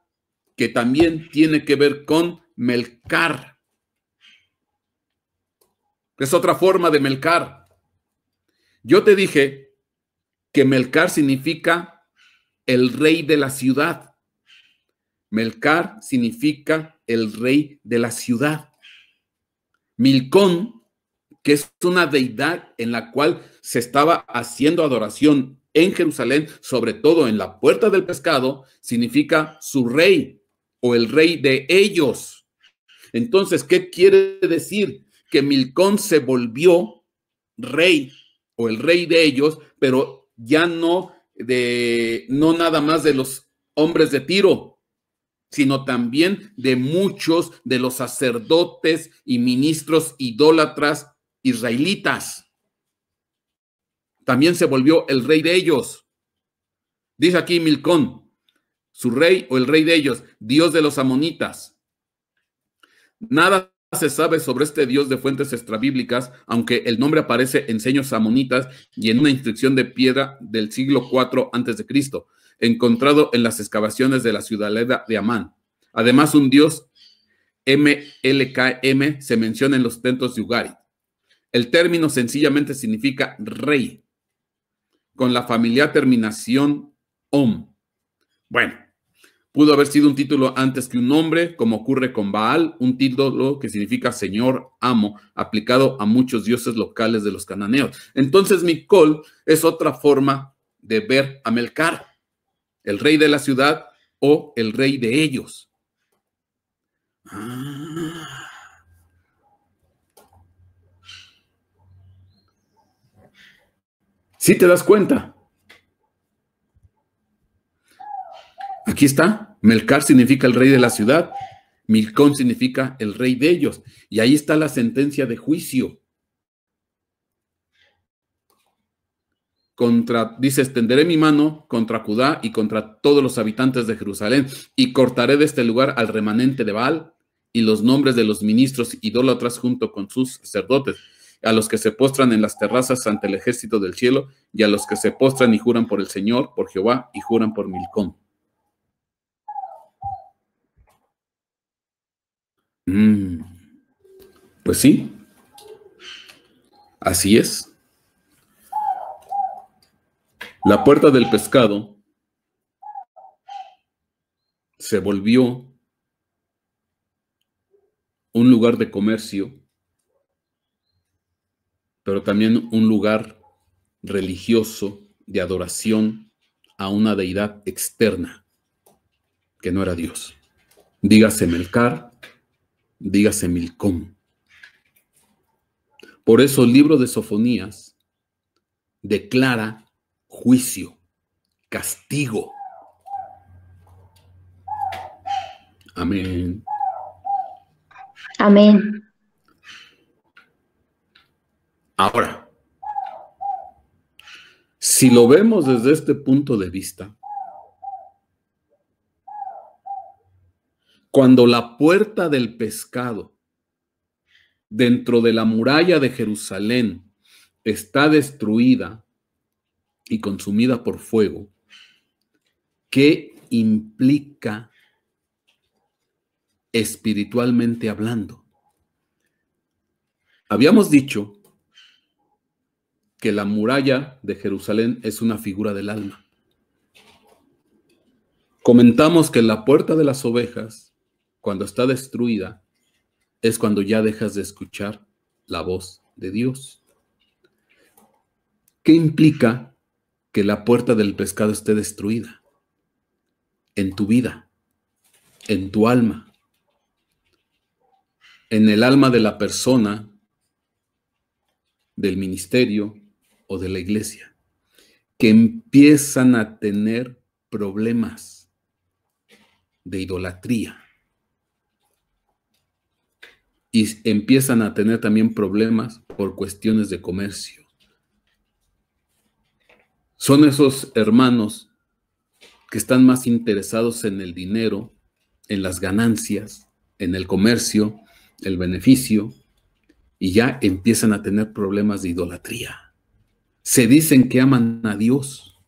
que también tiene que ver con Melcar. Es otra forma de Melcar. Yo te dije que Melcar significa el rey de la ciudad. Melcar significa el rey de la ciudad. Milcom, que es una deidad en la cual se estaba haciendo adoración en Jerusalén, sobre todo en la Puerta del Pescado, significa su rey o el rey de ellos. Entonces, ¿qué quiere decir? Que Milcom se volvió rey o el rey de ellos, pero ya no nada más de los hombres de Tiro, sino también de muchos de los sacerdotes y ministros idólatras israelitas. También se volvió el rey de ellos. Dice aquí Milcom, su rey o el rey de ellos, Dios de los amonitas. Nada se sabe sobre este Dios de fuentes extrabíblicas, aunque el nombre aparece en seños amonitas y en una inscripción de piedra del siglo IV a.C., encontrado en las excavaciones de la ciudadela de Amán. Además, un dios MLKM se menciona en los templos de Ugarit. El término sencillamente significa rey, con la familiar terminación om. Bueno, pudo haber sido un título antes que un nombre, como ocurre con Baal, un título que significa señor, amo, aplicado a muchos dioses locales de los cananeos. Entonces, Milcom es otra forma de ver a Melcar, el rey de la ciudad o el rey de ellos. ¿Sí te das cuenta? Aquí está. Melcar significa el rey de la ciudad. Milcom significa el rey de ellos. Y ahí está la sentencia de juicio. Dice, extenderé mi mano contra Judá y contra todos los habitantes de Jerusalén y cortaré de este lugar al remanente de Baal y los nombres de los ministros idólatras junto con sus sacerdotes, a los que se postran en las terrazas ante el ejército del cielo y a los que se postran y juran por el Señor, por Jehová y juran por Milcom. Pues sí, así es. La Puerta del Pescado se volvió un lugar de comercio, pero también un lugar religioso de adoración a una deidad externa que no era Dios. Dígase Melcar, dígase Milcom. Por eso el libro de Sofonías declara juicio, castigo. Amén. Amén. Ahora, si lo vemos desde este punto de vista, cuando la puerta del pescado dentro de la muralla de Jerusalén está destruida y consumida por fuego, ¿qué implica espiritualmente hablando? Habíamos dicho que la muralla de Jerusalén es una figura del alma. Comentamos que la puerta de las ovejas, cuando está destruida, es cuando ya dejas de escuchar la voz de Dios. ¿Qué implica que la puerta del pescado esté destruida? En tu vida, en tu alma, en el alma de la persona, del ministerio o de la iglesia, que empiezan a tener problemas de idolatría y empiezan a tener también problemas por cuestiones de comercio. Son esos hermanos que están más interesados en el dinero, en las ganancias, en el comercio, el beneficio, y ya empiezan a tener problemas de idolatría. Se dicen que aman a Dios,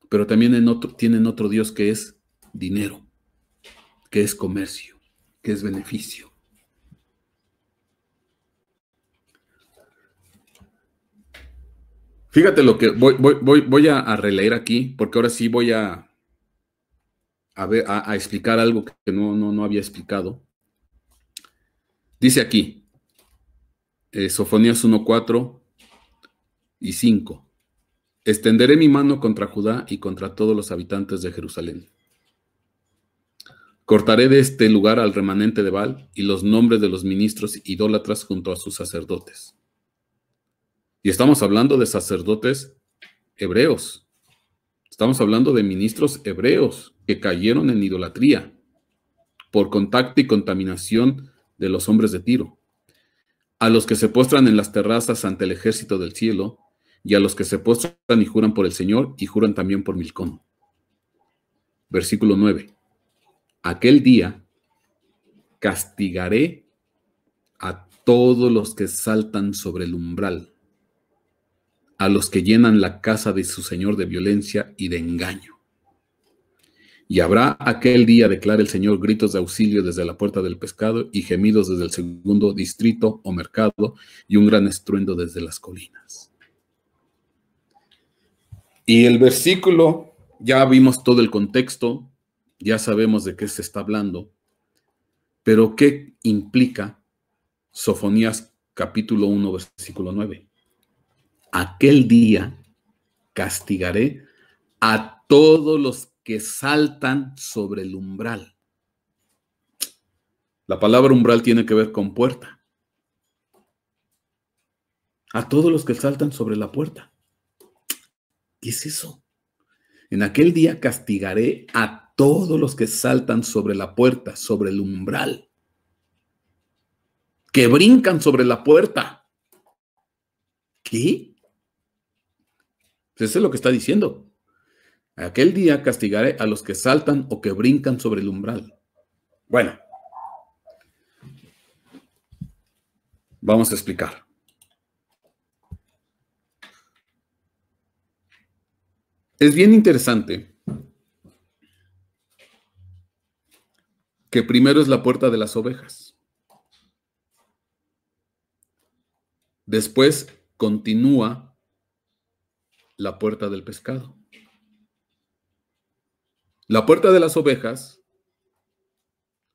pero también tienen otro Dios que es dinero, que es comercio, que es beneficio. Fíjate lo que voy a releer aquí, porque ahora sí voy a explicar algo que no había explicado. Dice aquí, Sofonías 1, 4 y 5. Extenderé mi mano contra Judá y contra todos los habitantes de Jerusalén. Cortaré de este lugar al remanente de Baal y los nombres de los ministros idólatras junto a sus sacerdotes. Y estamos hablando de sacerdotes hebreos. Estamos hablando de ministros hebreos que cayeron en idolatría por contacto y contaminación de los hombres de Tiro. A los que se postran en las terrazas ante el ejército del cielo, y a los que se postran y juran por el Señor y juran también por Milcom. Versículo 9. Aquel día castigaré a todos los que saltan sobre el umbral, a los que llenan la casa de su Señor de violencia y de engaño. Y habrá aquel día, declara el Señor, gritos de auxilio desde la puerta del pescado y gemidos desde el segundo distrito o mercado y un gran estruendo desde las colinas. Y el versículo, ya vimos todo el contexto, ya sabemos de qué se está hablando, pero ¿qué implica Sofonías capítulo 1, versículo 9? Aquel día castigaré a todos los que saltan sobre el umbral. La palabra umbral tiene que ver con puerta. A todos los que saltan sobre la puerta. ¿Qué es eso? En aquel día castigaré a todos los que saltan sobre la puerta, sobre el umbral, que brincan sobre la puerta. ¿Qué? Eso es lo que está diciendo. Aquel día castigaré a los que saltan o que brincan sobre el umbral. Bueno, vamos a explicar. Es bien interesante que primero es la puerta de las ovejas. Después continúa la puerta del pescado. La puerta de las ovejas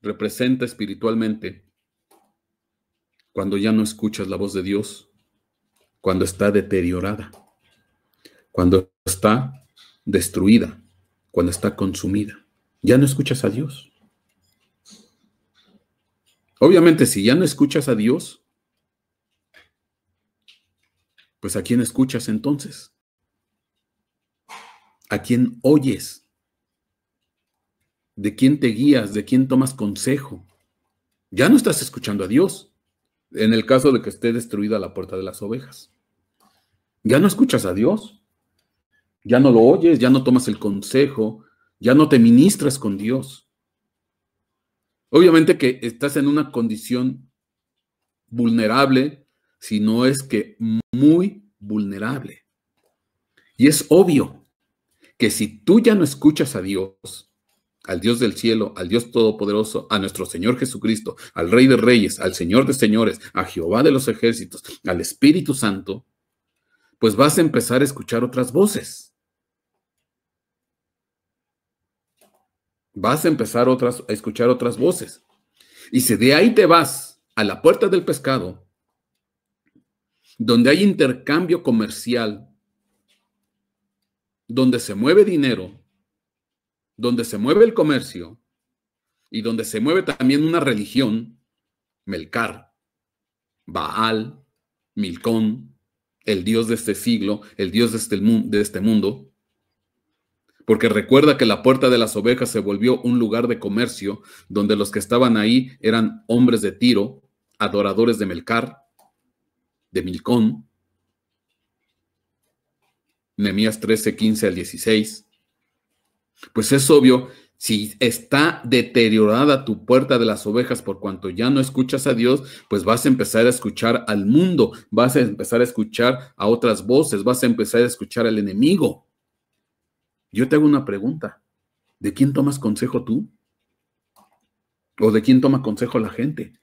representa espiritualmente cuando ya no escuchas la voz de Dios, cuando está deteriorada, cuando está destruida, cuando está consumida. Ya no escuchas a Dios. Obviamente, si ya no escuchas a Dios, pues ¿a quién escuchas entonces? ¿A quién oyes? ¿De quién te guías? ¿De quién tomas consejo? Ya no estás escuchando a Dios, en el caso de que esté destruida la puerta de las ovejas. Ya no escuchas a Dios, ya no lo oyes, ya no tomas el consejo, ya no te ministras con Dios. Obviamente que estás en una condición vulnerable, si no es que muy vulnerable. Y es obvio que si tú ya no escuchas a Dios, al Dios del cielo, al Dios todopoderoso, a nuestro Señor Jesucristo, al Rey de Reyes, al Señor de Señores, a Jehová de los ejércitos, al Espíritu Santo, pues vas a empezar a escuchar otras voces. Vas a empezar a escuchar otras voces. Y si de ahí te vas a la puerta del pescado, donde hay intercambio comercial, donde se mueve dinero, donde se mueve el comercio y donde se mueve también una religión, Melcar, Baal, Milcón, el Dios de este siglo, el Dios de este mundo, porque recuerda que la puerta de las ovejas se volvió un lugar de comercio donde los que estaban ahí eran hombres de Tiro, adoradores de Melcar, de Milcón. Nehemías 13, 15 al 16. Pues es obvio, si está deteriorada tu puerta de las ovejas por cuanto ya no escuchas a Dios, pues vas a empezar a escuchar al mundo, vas a empezar a escuchar a otras voces, vas a empezar a escuchar al enemigo. Yo te hago una pregunta. ¿De quién tomas consejo tú? ¿O de quién toma consejo la gente?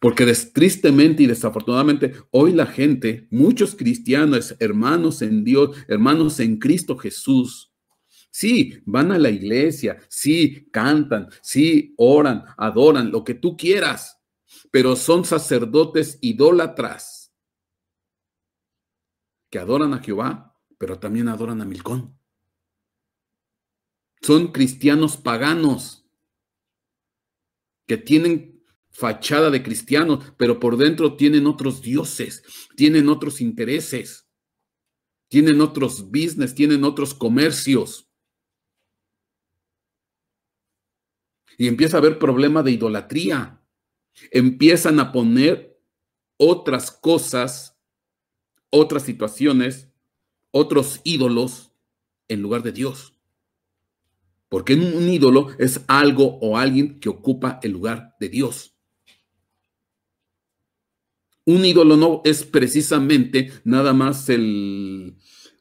Porque tristemente y desafortunadamente hoy la gente, muchos cristianos, hermanos en Dios, hermanos en Cristo Jesús, sí, van a la iglesia, sí, cantan, sí, oran, adoran, lo que tú quieras, pero son sacerdotes idólatras que adoran a Jehová, pero también adoran a Milcón. Son cristianos paganos que tienen fachada de cristianos, pero por dentro tienen otros dioses, tienen otros intereses, tienen otros business, tienen otros comercios. Y empieza a haber problema de idolatría. Empiezan a poner otras cosas, otras situaciones, otros ídolos en lugar de Dios. Porque un ídolo es algo o alguien que ocupa el lugar de Dios. Un ídolo no es precisamente nada más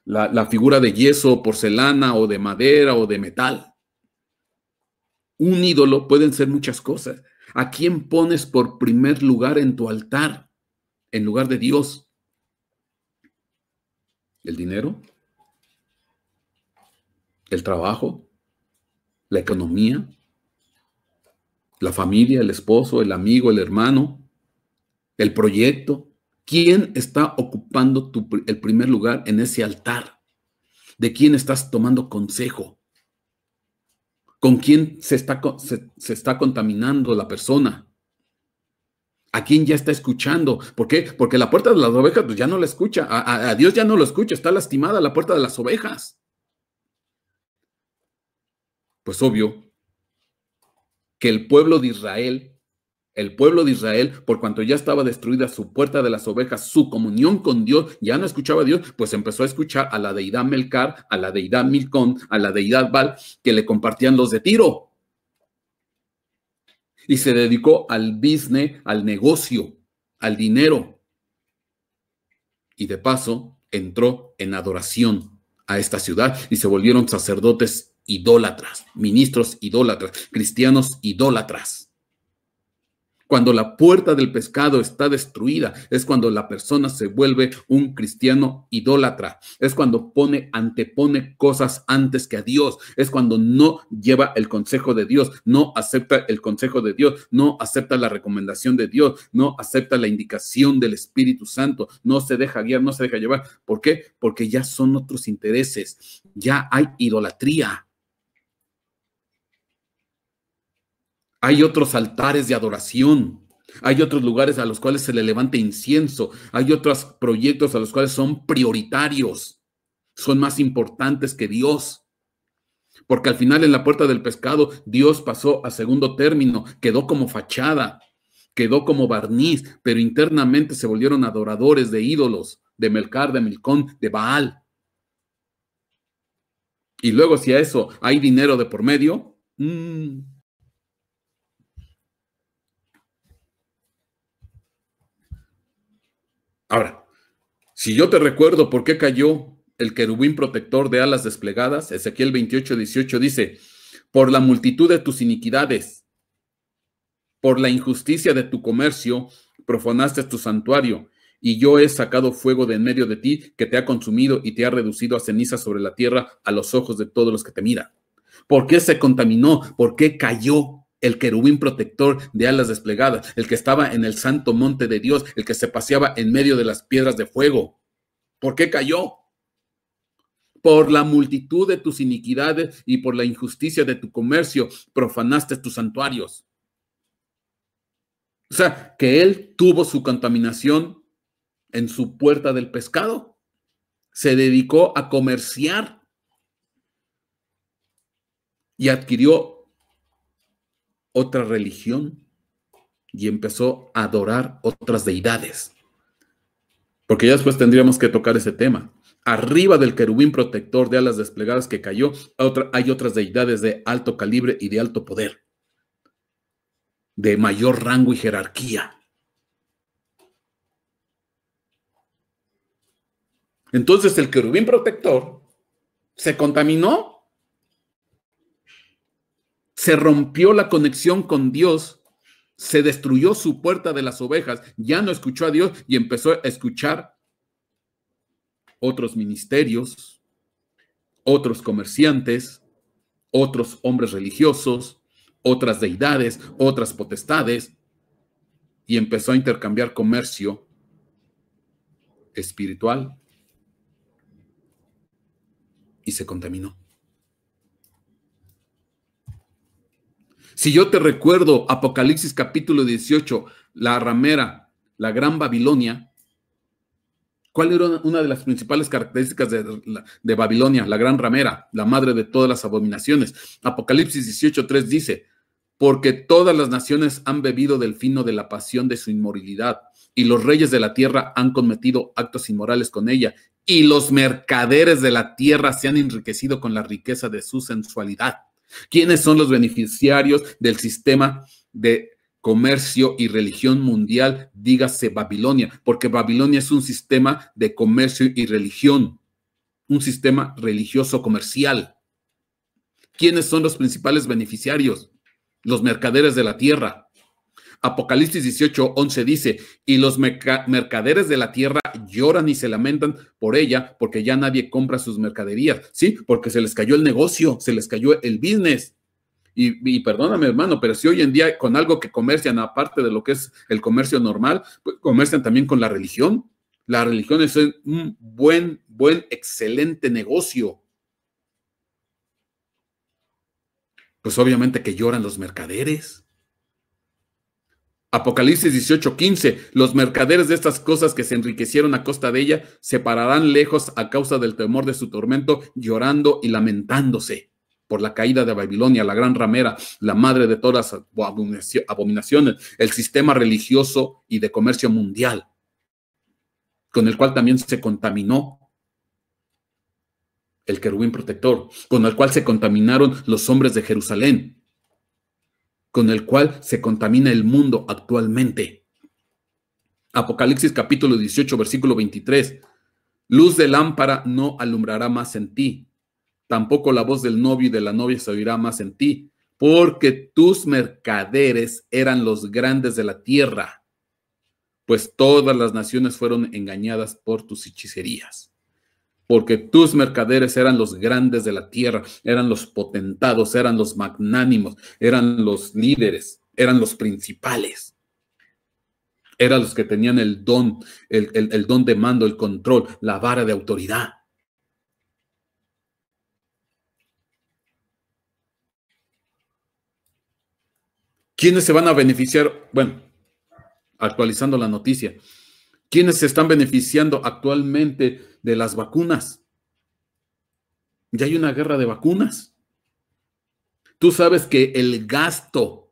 la figura de yeso, porcelana o de madera o de metal. Un ídolo pueden ser muchas cosas. ¿A quién pones por primer lugar en tu altar en lugar de Dios? ¿El dinero? ¿El trabajo? ¿La economía? ¿La familia? ¿El esposo? ¿El amigo? ¿El hermano? ¿El proyecto? ¿Quién está ocupando el primer lugar en ese altar? ¿De quién estás tomando consejo? ¿Con quién se está contaminando la persona? ¿A quién ya está escuchando? ¿Por qué? Porque la puerta de las ovejas pues ya no la escucha. A Dios ya no lo escucha. Está lastimada la puerta de las ovejas. Pues obvio que el pueblo de Israel, por cuanto ya estaba destruida su puerta de las ovejas, su comunión con Dios, ya no escuchaba a Dios, pues empezó a escuchar a la deidad Melcar, a la deidad Milcón, a la deidad Baal, que le compartían los de Tiro. Y se dedicó al business, al negocio, al dinero. Y de paso entró en adoración a esta ciudad y se volvieron sacerdotes idólatras, ministros idólatras, cristianos idólatras. Cuando la puerta del pescado está destruida, es cuando la persona se vuelve un cristiano idólatra. Es cuando antepone cosas antes que a Dios. Es cuando no lleva el consejo de Dios, no acepta el consejo de Dios, no acepta la recomendación de Dios, no acepta la indicación del Espíritu Santo, no se deja guiar, no se deja llevar. ¿Por qué? Porque ya son otros intereses, ya hay idolatría. Hay otros altares de adoración, hay otros lugares a los cuales se le levanta incienso, hay otros proyectos a los cuales son prioritarios, son más importantes que Dios. Porque al final en la puerta del pescado Dios pasó a segundo término, quedó como fachada, quedó como barniz, pero internamente se volvieron adoradores de ídolos, de Melcar, de Milcón, de Baal. Y luego si a eso hay dinero de por medio, Ahora, si yo te recuerdo por qué cayó el querubín protector de alas desplegadas, Ezequiel 28:18 dice, por la multitud de tus iniquidades, por la injusticia de tu comercio, profanaste tu santuario, y yo he sacado fuego de en medio de ti, que te ha consumido y te ha reducido a ceniza sobre la tierra a los ojos de todos los que te miran. ¿Por qué se contaminó? ¿Por qué cayó el querubín protector de alas desplegadas, el que estaba en el santo monte de Dios, el que se paseaba en medio de las piedras de fuego? ¿Por qué cayó? Por la multitud de tus iniquidades y por la injusticia de tu comercio, profanaste tus santuarios. O sea, que él tuvo su contaminación en su puerta del pescado. Se dedicó a comerciar y adquirió otra religión y empezó a adorar otras deidades. Porque ya después tendríamos que tocar ese tema. Arriba del querubín protector de alas desplegadas que cayó, hay otras deidades de alto calibre y de alto poder, de mayor rango y jerarquía. Entonces el querubín protector se contaminó, se rompió la conexión con Dios, se destruyó su puerta de las ovejas, ya no escuchó a Dios y empezó a escuchar otros ministerios, otros comerciantes, otros hombres religiosos, otras deidades, otras potestades, y empezó a intercambiar comercio espiritual y se contaminó. Si yo te recuerdo Apocalipsis capítulo 18, la ramera, la gran Babilonia, ¿cuál era una de las principales características de Babilonia? La gran ramera, la madre de todas las abominaciones. Apocalipsis 18:3 dice, porque todas las naciones han bebido del vino de la pasión de su inmoralidad, y los reyes de la tierra han cometido actos inmorales con ella, y los mercaderes de la tierra se han enriquecido con la riqueza de su sensualidad. ¿Quiénes son los beneficiarios del sistema de comercio y religión mundial? Dígase Babilonia, porque Babilonia es un sistema de comercio y religión, un sistema religioso comercial. ¿Quiénes son los principales beneficiarios? Los mercaderes de la tierra. Apocalipsis 18:11 dice, y los mercaderes de la tierra lloran y se lamentan por ella, porque ya nadie compra sus mercaderías, ¿sí? Porque se les cayó el negocio, se les cayó el business. Y perdóname, hermano, pero si hoy en día con algo que comercian, aparte de lo que es el comercio normal, pues comercian también con la religión. La religión es un buen, excelente negocio. Pues obviamente que lloran los mercaderes. Apocalipsis 18:15, los mercaderes de estas cosas que se enriquecieron a costa de ella se pararán lejos a causa del temor de su tormento, llorando y lamentándose por la caída de Babilonia, la gran ramera, la madre de todas las abominaciones, el sistema religioso y de comercio mundial, con el cual también se contaminó el querubín protector, con el cual se contaminaron los hombres de Jerusalén, con el cual se contamina el mundo actualmente. Apocalipsis capítulo 18, versículo 23. Luz de lámpara no alumbrará más en ti, tampoco la voz del novio y de la novia se oirá más en ti, porque tus mercaderes eran los grandes de la tierra, pues todas las naciones fueron engañadas por tus hechicerías. Porque tus mercaderes eran los grandes de la tierra, eran los potentados, eran los magnánimos, eran los líderes, eran los principales. Eran los que tenían el don, el don de mando, el control, la vara de autoridad. ¿Quiénes se van a beneficiar? Bueno, actualizando la noticia. ¿Quiénes se están beneficiando actualmente de las vacunas? Ya hay una guerra de vacunas. Tú sabes que el gasto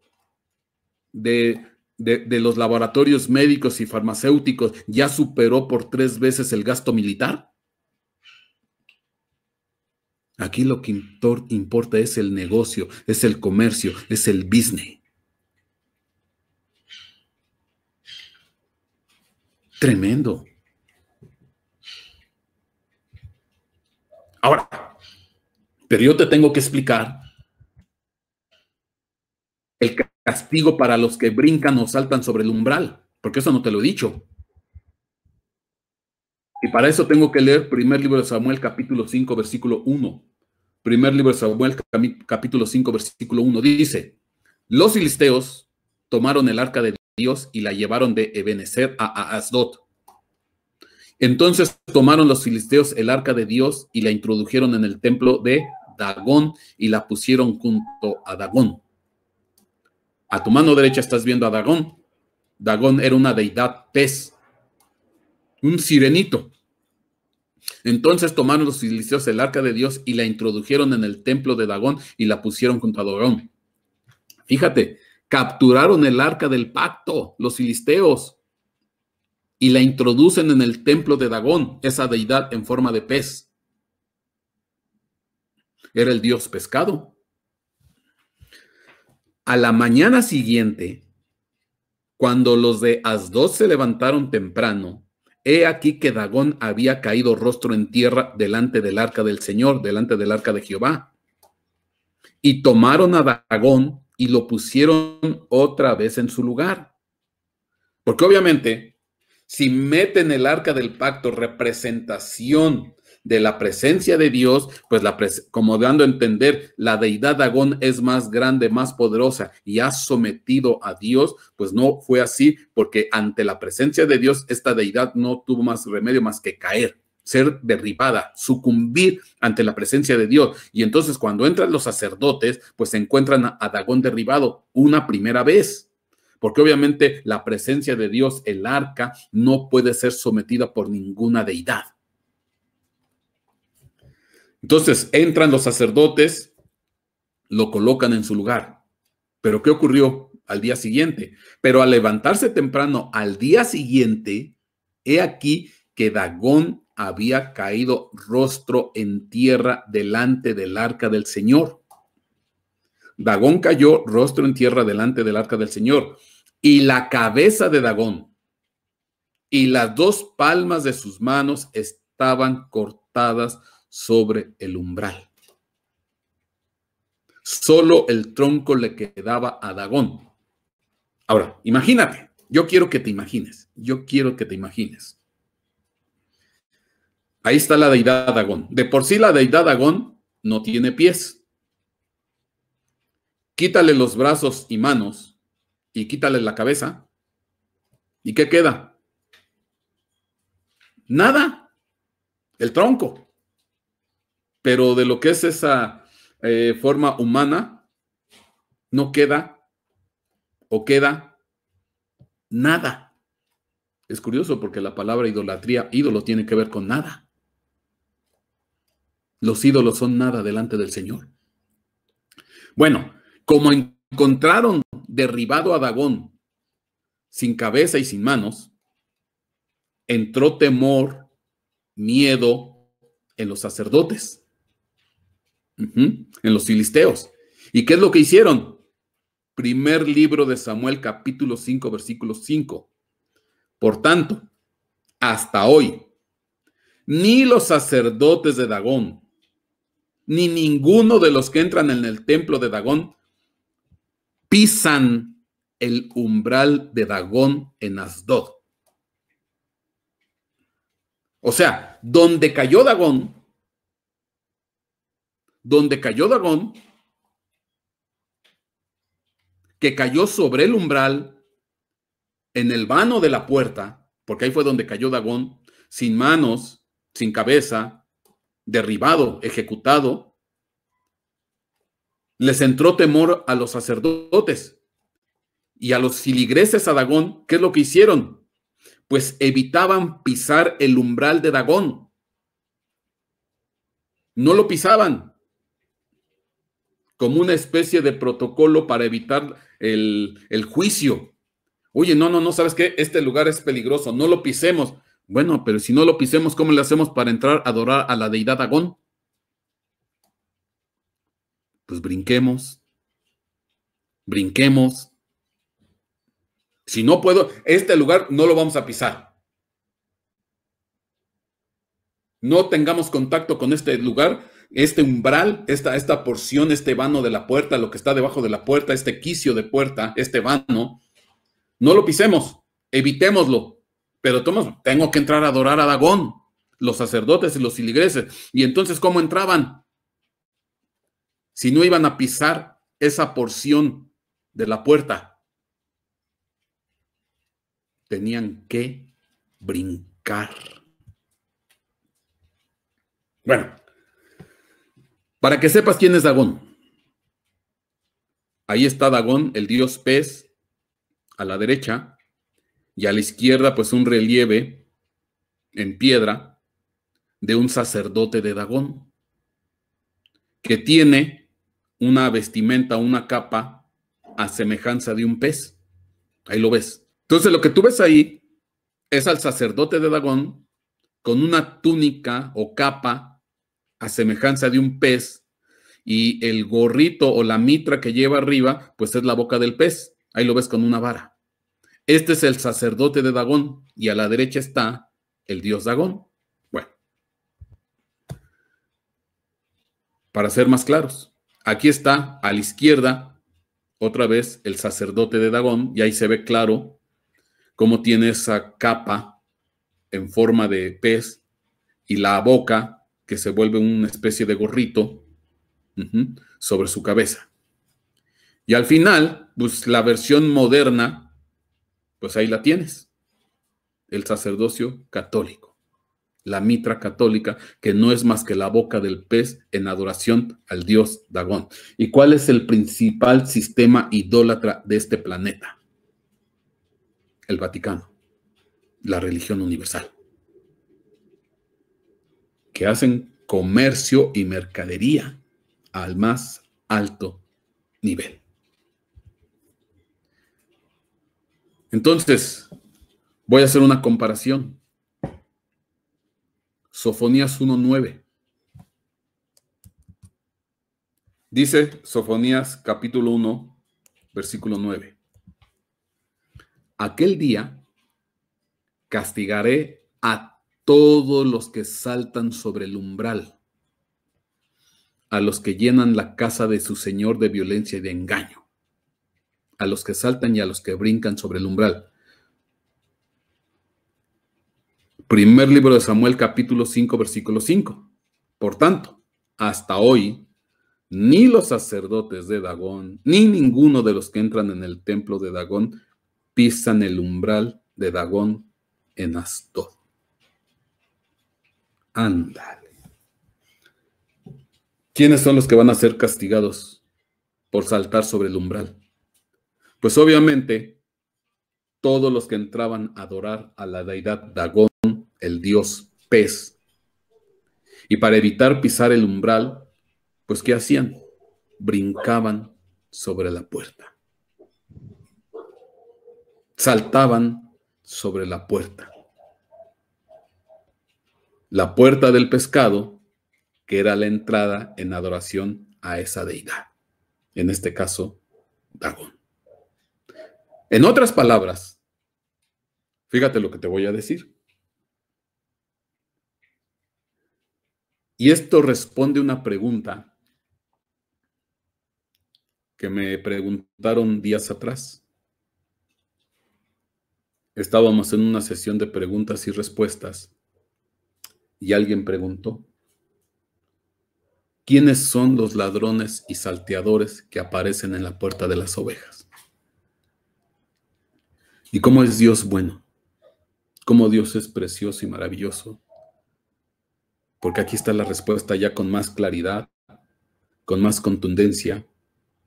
de los laboratorios médicos y farmacéuticos ya superó por 3 veces el gasto militar. Aquí lo que importa es el negocio, es el comercio, es el business. Tremendo. Ahora, pero yo te tengo que explicar el castigo para los que brincan o saltan sobre el umbral, porque eso no te lo he dicho. Y para eso tengo que leer primer libro de Samuel, capítulo 5, versículo 1. Primer libro de Samuel, capítulo 5, versículo 1. Dice, los filisteos tomaron el arca de Dios y la llevaron de Ebenezer a Asdod. Entonces tomaron los filisteos el arca de Dios y la introdujeron en el templo de Dagón y la pusieron junto a Dagón. A tu mano derecha estás viendo a Dagón. Dagón era una deidad pez, un sirenito. Entonces tomaron los filisteos el arca de Dios y la introdujeron en el templo de Dagón y la pusieron junto a Dagón. Fíjate, capturaron el arca del pacto, los filisteos, y la introducen en el templo de Dagón, esa deidad en forma de pez. Era el dios pescado. A la mañana siguiente, cuando los de Asdod se levantaron temprano, he aquí que Dagón había caído rostro en tierra delante del arca del Señor, delante del arca de Jehová. Y tomaron a Dagón y lo pusieron otra vez en su lugar. Porque obviamente, si meten el arca del pacto, representación de la presencia de Dios, pues como dando a entender, la deidad Dagón es más grande, más poderosa y ha sometido a Dios, pues no fue así, porque ante la presencia de Dios, esta deidad no tuvo más remedio más que caer, ser derribada, sucumbir ante la presencia de Dios. Y entonces cuando entran los sacerdotes, pues se encuentran a Dagón derribado una primera vez. Porque obviamente la presencia de Dios, el arca, no puede ser sometida por ninguna deidad. Entonces entran los sacerdotes, lo colocan en su lugar. ¿Pero qué ocurrió al día siguiente? Pero al levantarse temprano al día siguiente, he aquí que Dagón había caído rostro en tierra delante del arca del Señor. Dagón cayó rostro en tierra delante del arca del Señor. Y la cabeza de Dagón y las 2 palmas de sus manos estaban cortadas sobre el umbral. Solo el tronco le quedaba a Dagón. Ahora, imagínate. Yo quiero que te imagines. Ahí está la deidad Dagón. De por sí la deidad Dagón no tiene pies. Quítale los brazos y manos y quítale la cabeza. ¿Y qué queda? Nada. El tronco. Pero de lo que es esa forma humana, no queda o queda nada. Es curioso porque la palabra idolatría, ídolo, tiene que ver con nada. Los ídolos son nada delante del Señor. Bueno, como encontraron derribado a Dagón sin cabeza y sin manos, entró temor, miedo en los sacerdotes. En los filisteos. ¿Y qué es lo que hicieron? Primer libro de Samuel, capítulo 5, versículo 5. Por tanto, hasta hoy, ni los sacerdotes de Dagón, ni ninguno de los que entran en el templo de Dagón pisan el umbral de Dagón en Asdod. O sea, donde cayó Dagón, que cayó sobre el umbral, en el vano de la puerta, porque ahí fue donde cayó Dagón, sin manos, sin cabeza, derribado, ejecutado, les entró temor a los sacerdotes y a los filigreses a Dagón. ¿Qué es lo que hicieron? Pues evitaban pisar el umbral de Dagón. No lo pisaban, como una especie de protocolo para evitar el juicio. Oye, no, ¿sabes qué? Este lugar es peligroso, no lo pisemos. Bueno, pero si no lo pisemos, ¿cómo le hacemos para entrar a adorar a la deidad Dagón? Pues brinquemos. Si no puedo, este lugar no lo vamos a pisar. No tengamos contacto con este lugar, este umbral, esta porción, este vano de la puerta, lo que está debajo de la puerta, este quicio de puerta, este vano. No lo pisemos, evitémoslo. Pero tengo que entrar a adorar a Dagón, los sacerdotes y los filigreses. ¿Y entonces cómo entraban? Si no iban a pisar esa porción de la puerta, tenían que brincar. Bueno, para que sepas quién es Dagón. Ahí está Dagón, el dios pez, a la derecha, y a la izquierda, pues un relieve en piedra de un sacerdote de Dagón, que tiene una vestimenta, una capa a semejanza de un pez. Ahí lo ves. Entonces lo que tú ves ahí es al sacerdote de Dagón con una túnica o capa a semejanza de un pez, y el gorrito o la mitra que lleva arriba, pues es la boca del pez. Ahí lo ves con una vara. Este es el sacerdote de Dagón, y a la derecha está el dios Dagón. Bueno, para ser más claros, aquí está a la izquierda otra vez el sacerdote de Dagón, y ahí se ve claro cómo tiene esa capa en forma de pez y la boca que se vuelve una especie de gorrito sobre su cabeza. Y al final, pues la versión moderna, pues ahí la tienes. El sacerdocio católico, la mitra católica, que no es más que la boca del pez en adoración al dios Dagón. ¿Y cuál es el principal sistema idólatra de este planeta? El Vaticano, la religión universal, que hacen comercio y mercadería al más alto nivel. Entonces, voy a hacer una comparación. Sofonías 1:9. Dice Sofonías capítulo 1, versículo 9. Aquel día castigaré a todos los que saltan sobre el umbral, a los que llenan la casa de su señor de violencia y de engaño, a los que saltan y a los que brincan sobre el umbral. Primer libro de Samuel, capítulo 5, versículo 5. Por tanto, hasta hoy, ni los sacerdotes de Dagón, ni ninguno de los que entran en el templo de Dagón pisan el umbral de Dagón en Asdod. Ándale. ¿Quiénes son los que van a ser castigados por saltar sobre el umbral? Pues obviamente, todos los que entraban a adorar a la deidad Dagón, el dios pez. Y para evitar pisar el umbral, pues ¿qué hacían? Brincaban sobre la puerta. Saltaban sobre la puerta. La puerta del pescado, que era la entrada en adoración a esa deidad. En este caso, Dagón. En otras palabras, fíjate lo que te voy a decir. Y esto responde una pregunta que me preguntaron días atrás. Estábamos en una sesión de preguntas y respuestas y alguien preguntó: ¿quiénes son los ladrones y salteadores que aparecen en la puerta de las ovejas? ¿Y cómo es Dios bueno? ¿Cómo Dios es precioso y maravilloso? Porque aquí está la respuesta ya con más claridad, con más contundencia,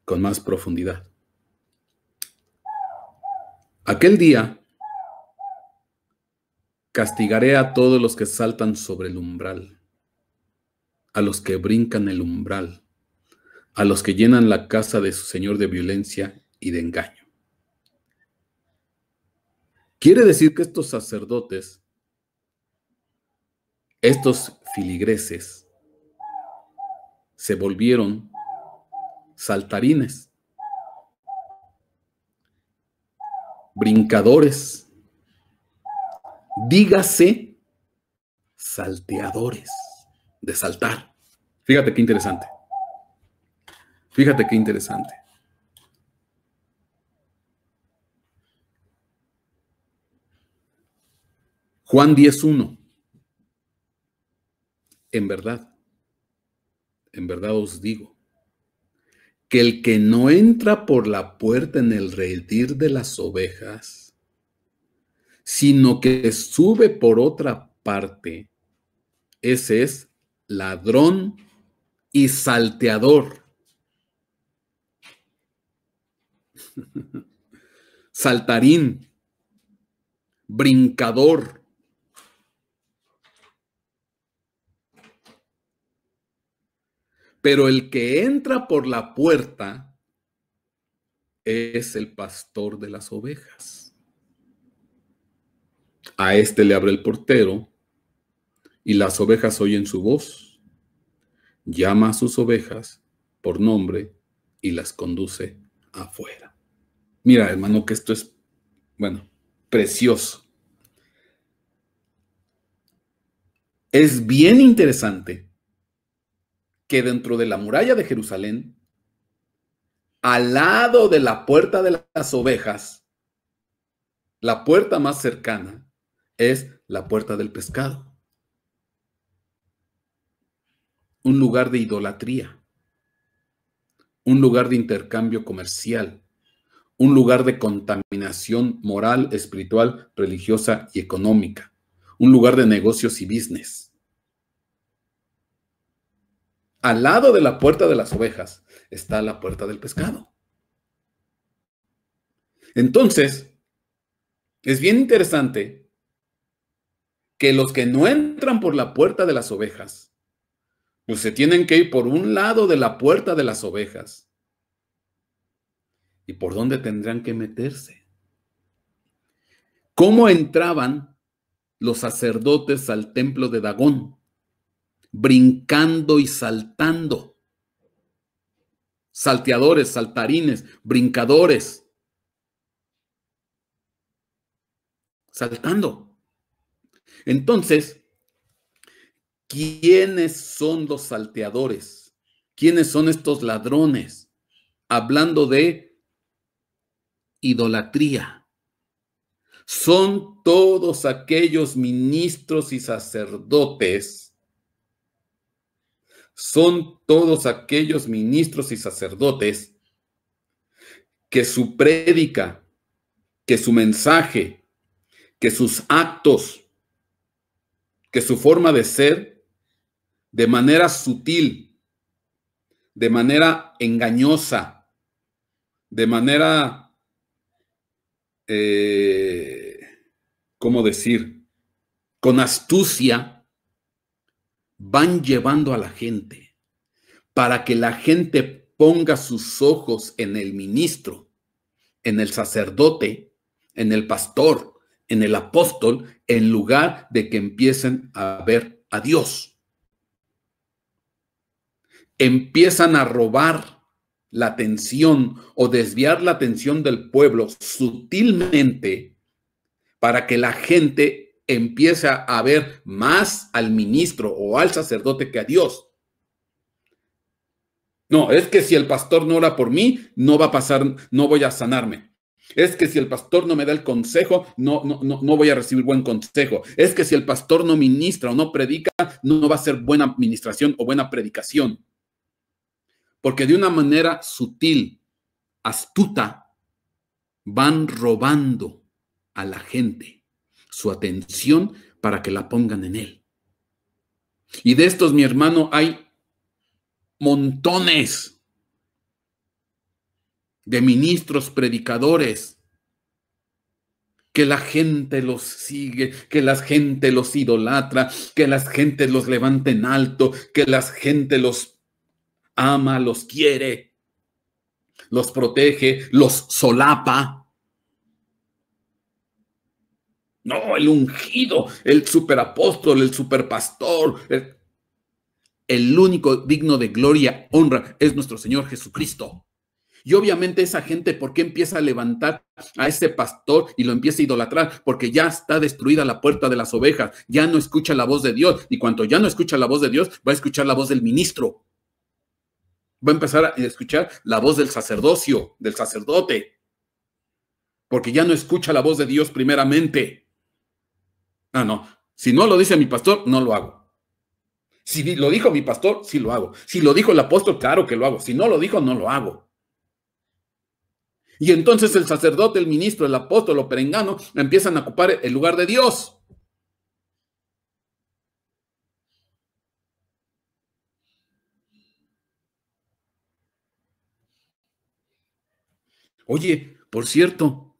con más profundidad. Aquel día castigaré a todos los que saltan sobre el umbral, a los que brincan el umbral, a los que llenan la casa de su señor de violencia y de engaño. Quiere decir que estos sacerdotes, estos filigreses, se volvieron saltarines, brincadores, dígase salteadores, de saltar. Fíjate qué interesante. Fíjate qué interesante. Juan 10:1. En verdad os digo, que el que no entra por la puerta en el redil de las ovejas, sino que sube por otra parte, ese es ladrón y salteador. Saltarín, brincador. Pero el que entra por la puerta es el pastor de las ovejas. A este le abre el portero y las ovejas oyen su voz. Llama a sus ovejas por nombre y las conduce afuera. Mira, hermano, que esto es, bueno, precioso. Es bien interesante que dentro de la muralla de Jerusalén, al lado de la puerta de las ovejas, la puerta más cercana es la puerta del pescado. Un lugar de idolatría, un lugar de intercambio comercial, un lugar de contaminación moral, espiritual, religiosa y económica, un lugar de negocios y business. Al lado de la puerta de las ovejas está la puerta del pescado. Entonces, es bien interesante que los que no entran por la puerta de las ovejas, pues se tienen que ir por un lado de la puerta de las ovejas. ¿Y por dónde tendrán que meterse? ¿Cómo entraban los sacerdotes al templo de Dagón? Brincando y saltando. Salteadores, saltarines, brincadores. Saltando. Entonces, ¿quiénes son los salteadores? ¿Quiénes son estos ladrones? Hablando de idolatría. Son todos aquellos ministros y sacerdotes. Son todos aquellos ministros y sacerdotes que su prédica, que su mensaje, que sus actos, que su forma de ser, de manera sutil, de manera engañosa, de manera, ¿cómo decir?, con astucia, van llevando a la gente para que la gente ponga sus ojos en el ministro, en el sacerdote, en el pastor, en el apóstol, en lugar de que empiecen a ver a Dios. Empiezan a robar la atención o desviar la atención del pueblo sutilmente para que la gente empiece a ver más al ministro o al sacerdote que a Dios. No, es que si el pastor no ora por mí, no va a pasar, no voy a sanarme. Es que si el pastor no me da el consejo, no voy a recibir buen consejo. Es que si el pastor no ministra o no predica, no va a ser buena administración o buena predicación. Porque de una manera sutil, astuta, van robando a la gente su atención para que la pongan en él. Y de estos, mi hermano, hay montones de ministros, predicadores, que la gente los sigue, que la gente los idolatra, que la gente los levanta en alto, que la gente los ama, los quiere, los protege, los solapa. No, el ungido, el superapóstol, el superpastor, el único digno de gloria, honra, es nuestro Señor Jesucristo. Y obviamente esa gente, ¿por qué empieza a levantar a ese pastor y lo empieza a idolatrar? Porque ya está destruida la puerta de las ovejas, ya no escucha la voz de Dios. Y cuando ya no escucha la voz de Dios, va a escuchar la voz del ministro. Va a empezar a escuchar la voz del sacerdocio, del sacerdote. Porque ya no escucha la voz de Dios primeramente. Ah, no. Si no lo dice mi pastor, no lo hago. Si lo dijo mi pastor, sí lo hago. Si lo dijo el apóstol, claro que lo hago. Si no lo dijo, no lo hago. Y entonces el sacerdote, el ministro, el apóstol o perengano empiezan a ocupar el lugar de Dios. Oye, por cierto,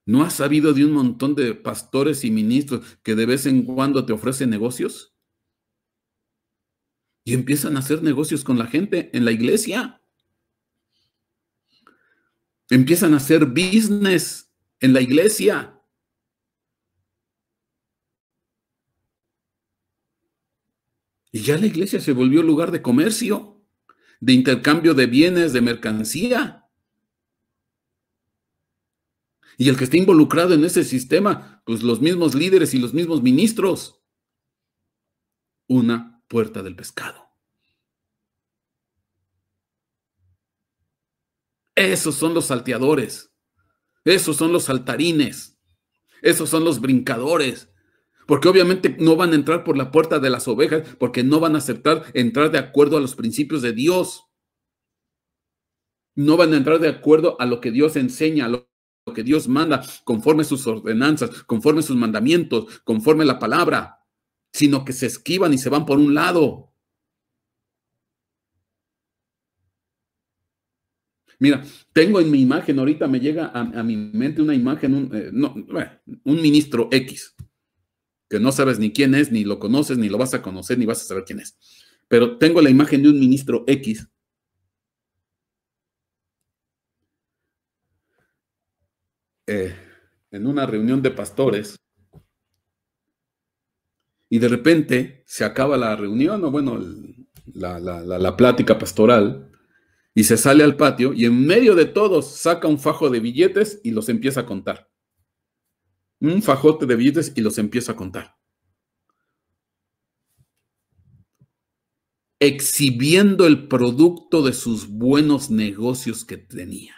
¿no has sabido de un montón de pastores y ministros que de vez en cuando te ofrecen negocios? Y empiezan a hacer negocios con la gente en la iglesia. Empiezan a hacer business en la iglesia. Y ya la iglesia se volvió lugar de comercio, de intercambio de bienes, de mercancía. Y el que está involucrado en ese sistema, pues los mismos líderes y los mismos ministros. Una puerta del pescado. Esos son los salteadores. Esos son los saltarines. Esos son los brincadores. Porque obviamente no van a entrar por la puerta de las ovejas, porque no van a aceptar entrar de acuerdo a los principios de Dios. No van a entrar de acuerdo a lo que Dios enseña, a lo que Dios manda, conforme sus ordenanzas, conforme sus mandamientos, conforme la palabra, sino que se esquivan y se van por un lado. Mira, tengo en mi imagen, ahorita me llega a mi mente una imagen, un ministro X, que no sabes ni quién es, ni lo conoces, ni lo vas a conocer, ni vas a saber quién es. Pero tengo la imagen de un ministro X en una reunión de pastores y de repente se acaba la reunión, o bueno, la plática pastoral, y se sale al patio y en medio de todos saca un fajo de billetes y los empieza a contar. Un fajote de billetes y los empieza a contar. Exhibiendo el producto de sus buenos negocios que tenía.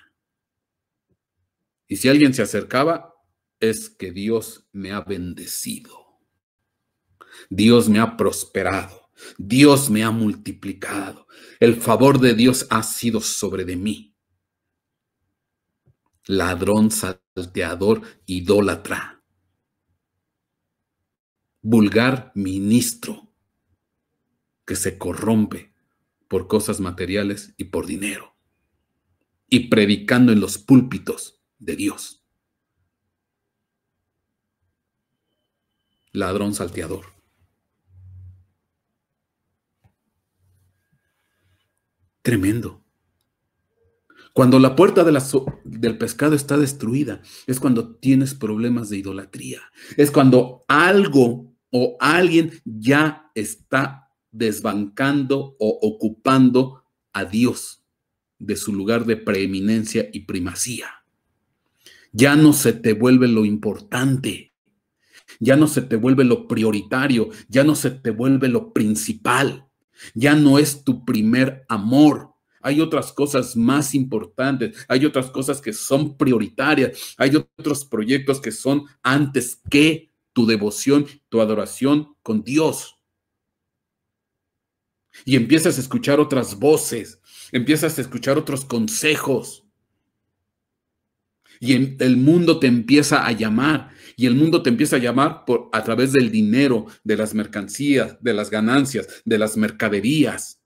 Y si alguien se acercaba, es que Dios me ha bendecido. Dios me ha prosperado. Dios me ha multiplicado. El favor de Dios ha sido sobre de mí. Ladrón, salteador, idólatra. Vulgar ministro que se corrompe por cosas materiales y por dinero. Y predicando en los púlpitos de Dios. Ladrón, salteador. Tremendo. Cuando la puerta del pescado está destruida, es cuando tienes problemas de idolatría. Es cuando algo o alguien ya está desbancando o ocupando a Dios de su lugar de preeminencia y primacía. Ya no se te vuelve lo importante. Ya no se te vuelve lo prioritario. Ya no se te vuelve lo principal. Ya no es tu primer amor. Hay otras cosas más importantes, hay otras cosas que son prioritarias, hay otros proyectos que son antes que tu devoción, tu adoración con Dios. Y empiezas a escuchar otras voces, empiezas a escuchar otros consejos. Y el mundo te empieza a llamar. Y el mundo te empieza a llamar a través del dinero, de las mercancías, de las ganancias, de las mercaderías.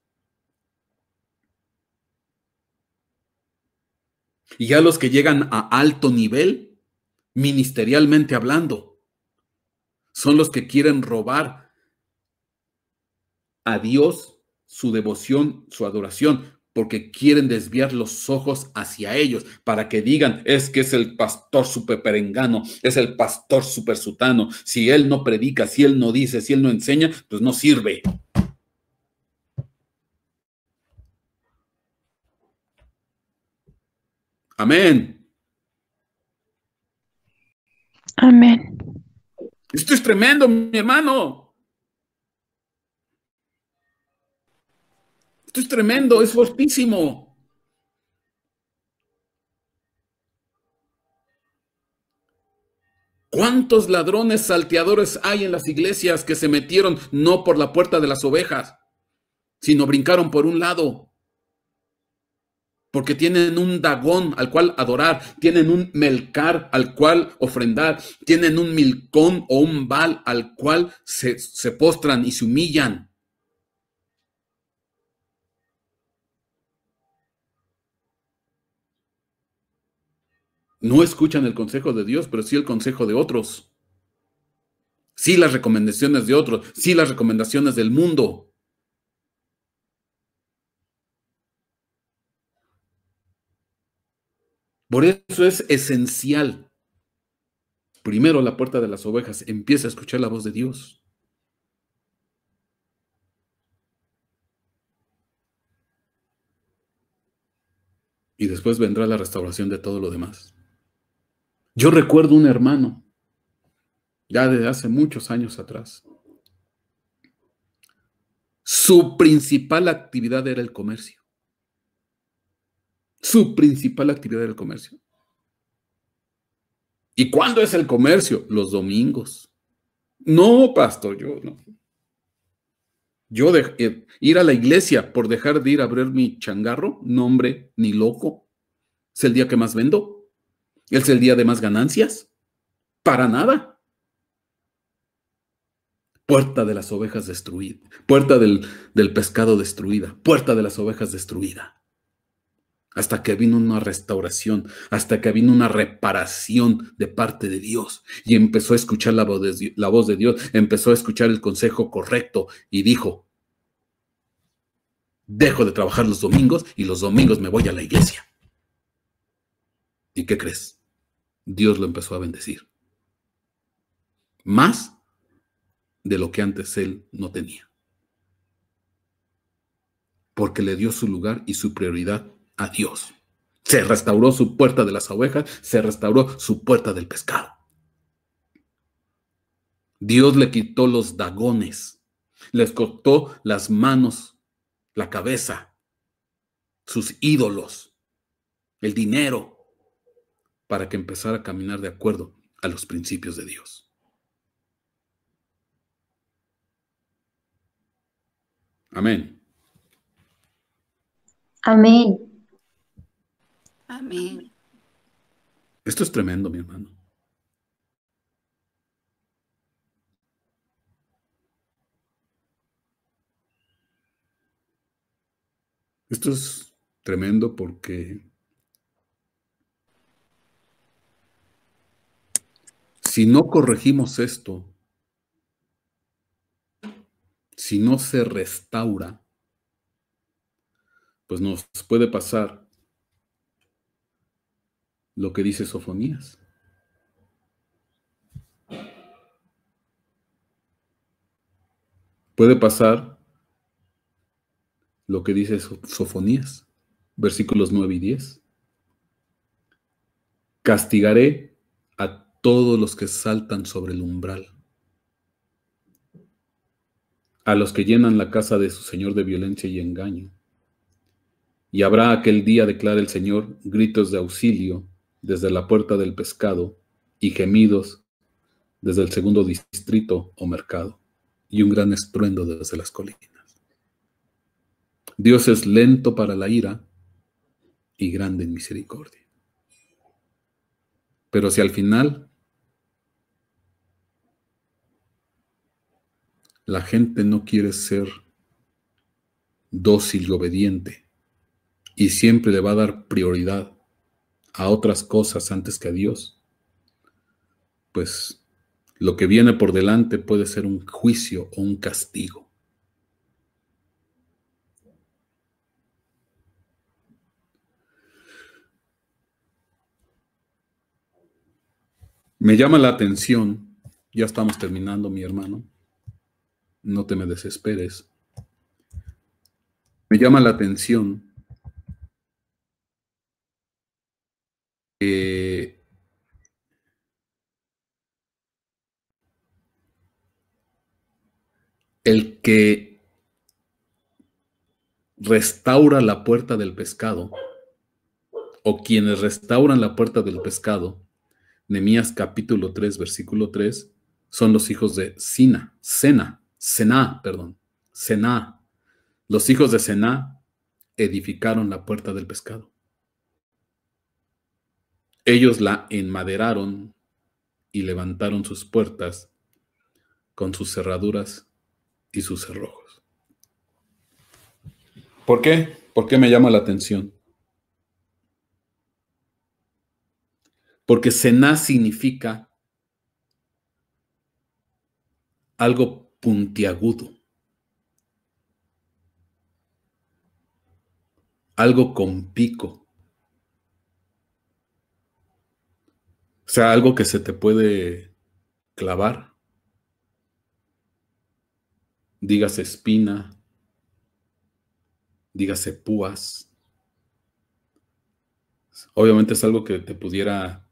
Y ya los que llegan a alto nivel, ministerialmente hablando, son los que quieren robar a Dios su devoción, su adoración, porque quieren desviar los ojos hacia ellos, para que digan, es que es el pastor super perengano, es el pastor super sutano. Si él no predica, si él no dice, si él no enseña, pues no sirve. Amén. Amén. Esto es tremendo, mi hermano. Esto es tremendo, es fortísimo. ¿Cuántos ladrones salteadores hay en las iglesias que se metieron no por la puerta de las ovejas, sino brincaron por un lado? Porque tienen un Dagón al cual adorar, tienen un Melcar al cual ofrendar, tienen un Milcón o un Baal al cual se postran y se humillan. No escuchan el consejo de Dios, pero sí el consejo de otros. Sí las recomendaciones de otros, sí las recomendaciones del mundo. Por eso es esencial. Primero la puerta de las ovejas, empieza a escuchar la voz de Dios. Y después vendrá la restauración de todo lo demás. Yo recuerdo un hermano, ya desde hace muchos años atrás. Su principal actividad era el comercio. Su principal actividad era el comercio. ¿Y cuándo es el comercio? Los domingos. No, pastor, yo no. Yo ir a la iglesia por dejar de ir a abrir mi changarro, no, hombre, ni loco. ¿Es el día que más vendo? ¿Es el día de más ganancias? Para nada. Puerta de las ovejas destruida. Puerta del pescado destruida. Puerta de las ovejas destruida. Hasta que vino una restauración, hasta que vino una reparación de parte de Dios. Y empezó a escuchar la voz de Dios, empezó a escuchar el consejo correcto y dijo, dejo de trabajar los domingos y los domingos me voy a la iglesia. ¿Y qué crees? Dios lo empezó a bendecir. Más de lo que antes él no tenía. Porque le dio su lugar y su prioridad a Dios. Se restauró su puerta de las ovejas, se restauró su puerta del pescado. Dios le quitó los dagones, les cortó las manos, la cabeza, sus ídolos, el dinero, para que empezara a caminar de acuerdo a los principios de Dios. Amén. Amén. Amén. Esto es tremendo, mi hermano. Esto es tremendo porque si no corregimos esto, si no se restaura, pues nos puede pasar lo que dice Sofonías. Puede pasar lo que dice Sofonías, versículos 9 y 10. Castigaré a todos los que saltan sobre el umbral. a los que llenan la casa de su Señor de violencia y engaño. Y habrá aquel día, declara el Señor, gritos de auxilio desde la puerta del pescado y gemidos desde el segundo distrito o mercado, y un gran estruendo desde las colinas. Dios es lento para la ira y grande en misericordia. Pero si al final la gente no quiere ser dócil y obediente y siempre le va a dar prioridad a otras cosas antes que a Dios, pues lo que viene por delante puede ser un juicio o un castigo. Me llama la atención, ya estamos terminando, mi hermano, no te me desesperes. Me llama la atención que el que restaura la puerta del pescado, o quienes restauran la puerta del pescado, Nehemías capítulo 3, versículo 3, son los hijos de Sená. Los hijos de Sená edificaron la puerta del pescado. Ellos la enmaderaron y levantaron sus puertas con sus cerraduras y sus cerrojos. ¿Por qué? ¿Por qué me llama la atención? Porque Sená significa algo puntiagudo, algo con pico, o sea, algo que se te puede clavar, dígase espina, dígase púas. Obviamente es algo que te pudiera,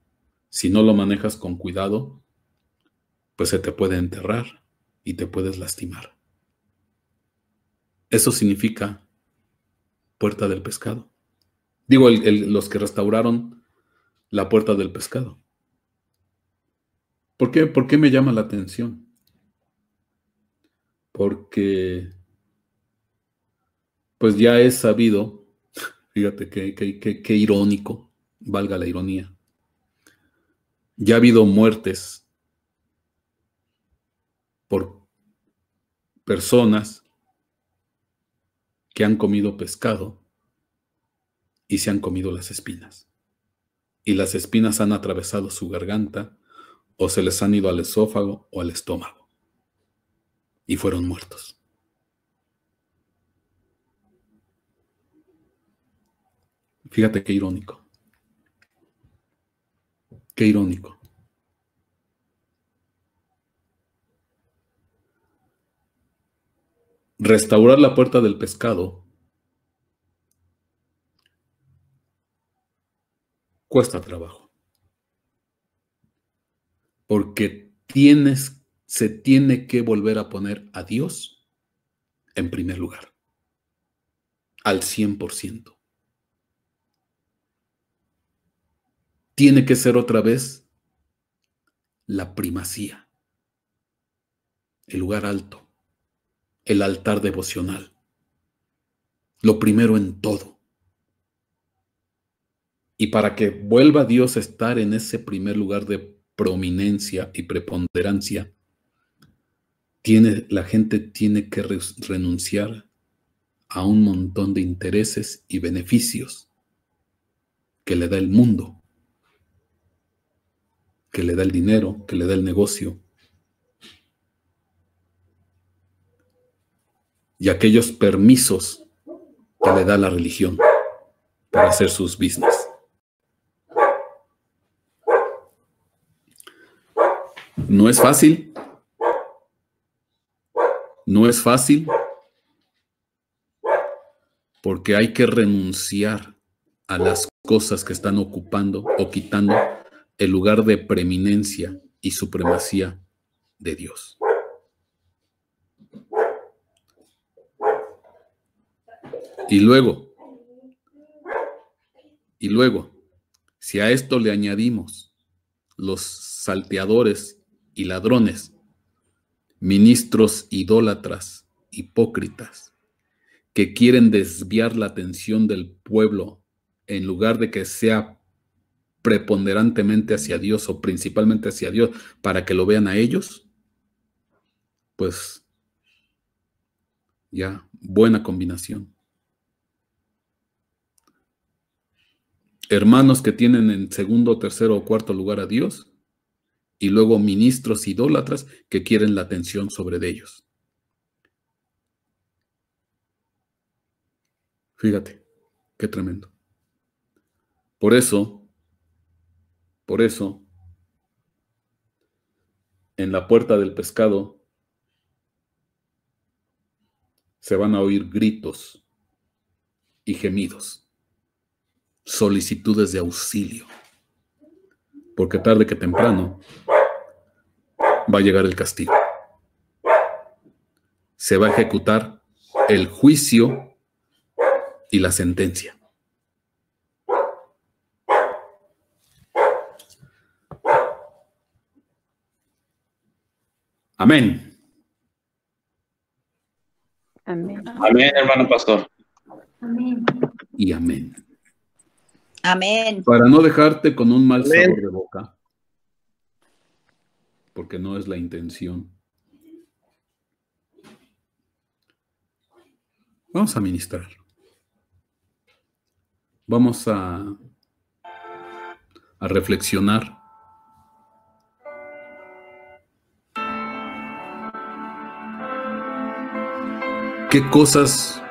si no lo manejas con cuidado, pues se te puede enterrar y te puedes lastimar. Eso significa puerta del pescado. Digo, los que restauraron la puerta del pescado. ¿Por qué me llama la atención? Porque pues ya es sabido, fíjate qué irónico, valga la ironía, ya ha habido muertes por personas que han comido pescado y se han comido las espinas. Y las espinas han atravesado su garganta o se les han ido al esófago o al estómago. Y fueron muertos. Fíjate qué irónico. Qué irónico. Restaurar la puerta del pescado cuesta trabajo. Porque se tiene que volver a poner a Dios en primer lugar. Al 100%. Tiene que ser otra vez la primacía. El lugar alto. El altar devocional. Lo primero en todo. Y para que vuelva Dios a estar en ese primer lugar de prominencia y preponderancia, la gente tiene que renunciar a un montón de intereses y beneficios que le da el mundo, que le da el dinero, que le da el negocio, y aquellos permisos que le da la religión para hacer sus business. No es fácil. No es fácil porque hay que renunciar a las cosas que están ocupando o quitando el lugar de preeminencia y supremacía de Dios. Y luego, si a esto le añadimos los salteadores y ladrones, ministros idólatras, hipócritas, que quieren desviar la atención del pueblo en lugar de que sea preponderantemente hacia Dios o principalmente hacia Dios para que lo vean a ellos, pues ya, buena combinación. Hermanos que tienen en segundo, tercero o cuarto lugar a Dios, y luego ministros idólatras que quieren la atención sobre de ellos. Fíjate, qué tremendo. Por eso, en la puerta del pescado se van a oír gritos y gemidos, solicitudes de auxilio, porque tarde que temprano va a llegar el castigo. Se va a ejecutar el juicio y la sentencia. Amén. Amén. Amén, hermano pastor. Amén. Y amén. Amén. Para no dejarte con un mal Amén. sabor de boca, porque no es la intención, vamos a ministrar. Vamos a reflexionar. ¿Qué cosas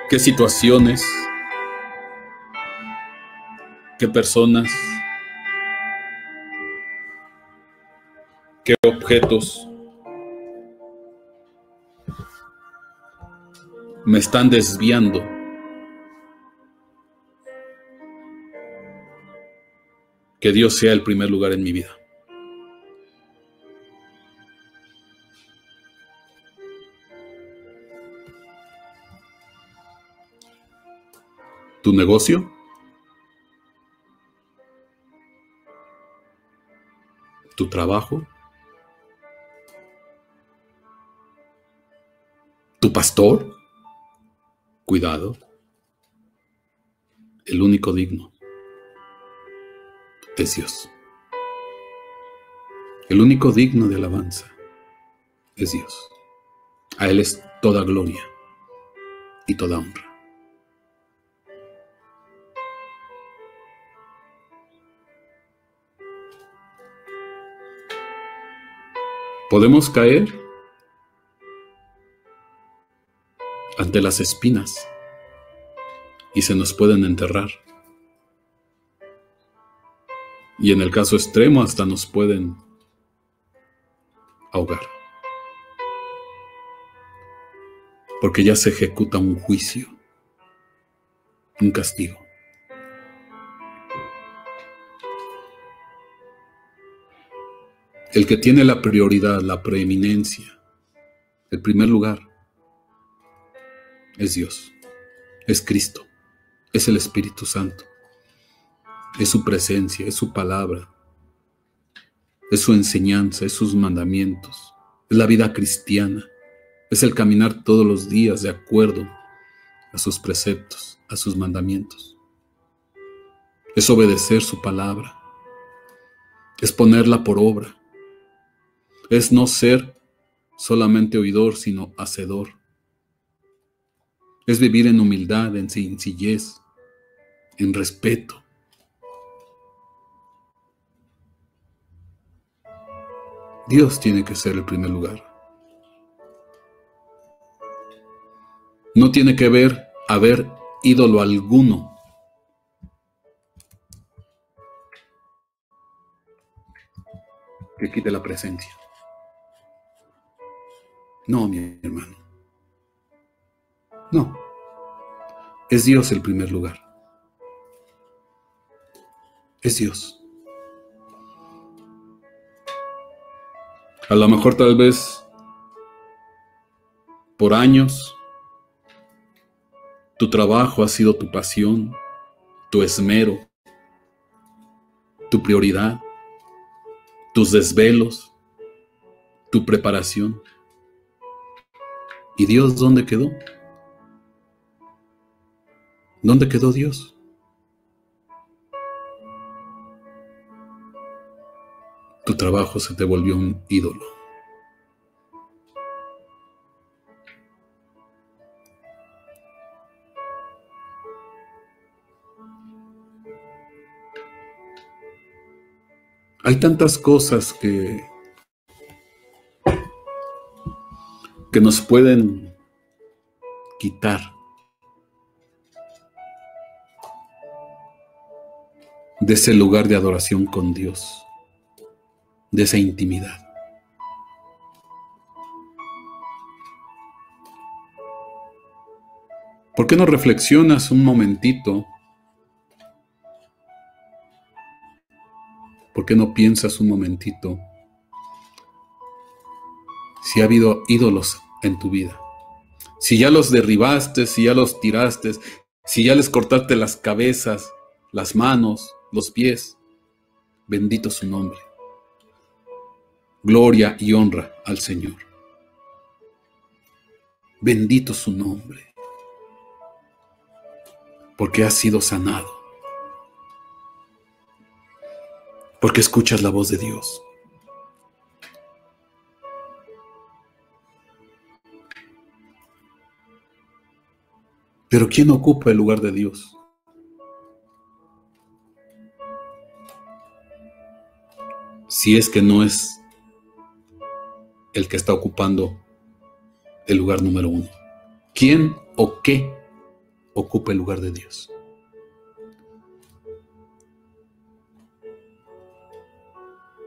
qué situaciones, qué personas, qué objetos me están desviando que Dios sea el primer lugar en mi vida? ¿Tu negocio? ¿Tu trabajo? ¿Tu pastor? Cuidado. El único digno es Dios. El único digno de alabanza es Dios. A Él es toda gloria y toda honra. Podemos caer ante las espinas y se nos pueden enterrar. Y en el caso extremo hasta nos pueden ahogar. Porque ya se ejecuta un juicio, un castigo. El que tiene la prioridad, la preeminencia, el primer lugar, es Dios, es Cristo, es el Espíritu Santo, es su presencia, es su palabra, es su enseñanza, es sus mandamientos, es la vida cristiana, es el caminar todos los días de acuerdo a sus preceptos, a sus mandamientos, es obedecer su palabra, es ponerla por obra, es no ser solamente oidor, sino hacedor. Es vivir en humildad, en sencillez, en respeto. Dios tiene que ser el primer lugar. No tiene que haber ídolo alguno que quite la presencia. No, mi hermano. No. Es Dios el primer lugar. Es Dios. A lo mejor tal vez por años tu trabajo ha sido tu pasión, tu esmero, tu prioridad, tus desvelos, tu preparación. ¿Y Dios dónde quedó? ¿Dónde quedó Dios? Tu trabajo se te volvió un ídolo. Hay tantas cosas que nos pueden quitar de ese lugar de adoración con Dios, de esa intimidad. ¿Por qué no reflexionas un momentito? ¿Por qué no piensas un momentito si ha habido ídolos en tu vida? Si ya los derribaste, si ya los tiraste, si ya les cortaste las cabezas, las manos, los pies, bendito su nombre. Gloria y honra al Señor. Bendito su nombre, porque has sido sanado, porque escuchas la voz de Dios. Pero ¿quién ocupa el lugar de Dios? Si es que no es el que está ocupando el lugar número uno. ¿Quién o qué ocupa el lugar de Dios?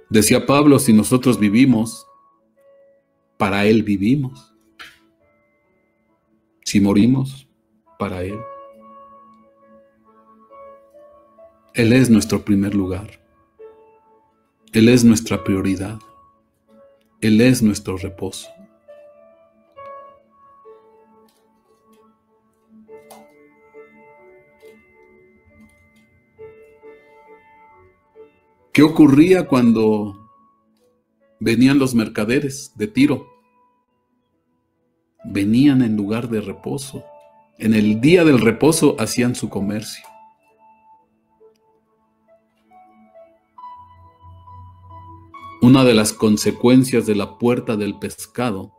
Decía Pablo, si nosotros vivimos, para Él vivimos. Si morimos, para Él. Él es nuestro primer lugar. Él es nuestra prioridad. Él es nuestro reposo. ¿Qué ocurría cuando venían los mercaderes de Tiro? Venían en lugar de reposo. En el día del reposo hacían su comercio. Una de las consecuencias de la puerta del pescado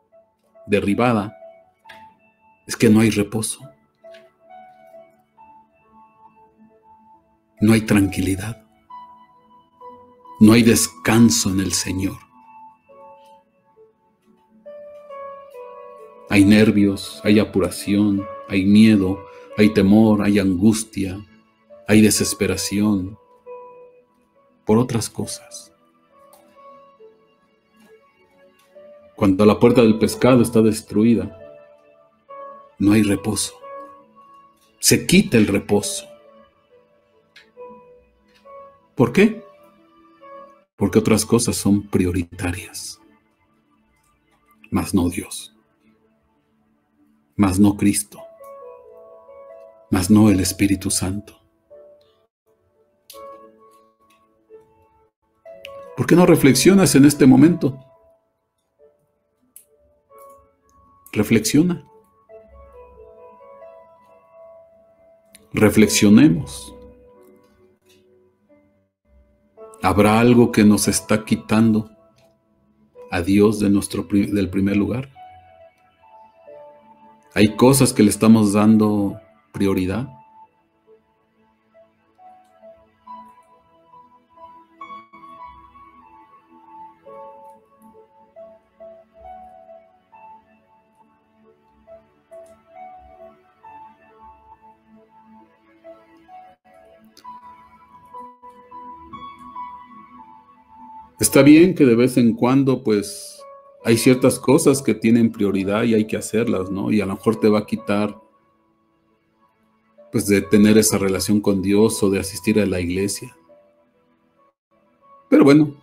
derribada es que no hay reposo. No hay tranquilidad. No hay descanso en el Señor. Hay nervios, hay apuración, hay miedo, hay temor, hay angustia, hay desesperación por otras cosas. Cuando la puerta del pescado está destruida, no hay reposo. Se quita el reposo. ¿Por qué? Porque otras cosas son prioritarias, mas no Dios, mas no Cristo, mas no el Espíritu Santo. ¿Por qué no reflexionas en este momento? Reflexiona. Reflexionemos. ¿Habrá algo que nos está quitando a Dios del primer lugar? ¿Hay cosas que le estamos dando prioridad? Está bien que de vez en cuando, pues, hay ciertas cosas que tienen prioridad y hay que hacerlas, ¿no? Y a lo mejor te va a quitar, pues, de tener esa relación con Dios o de asistir a la iglesia. Pero bueno,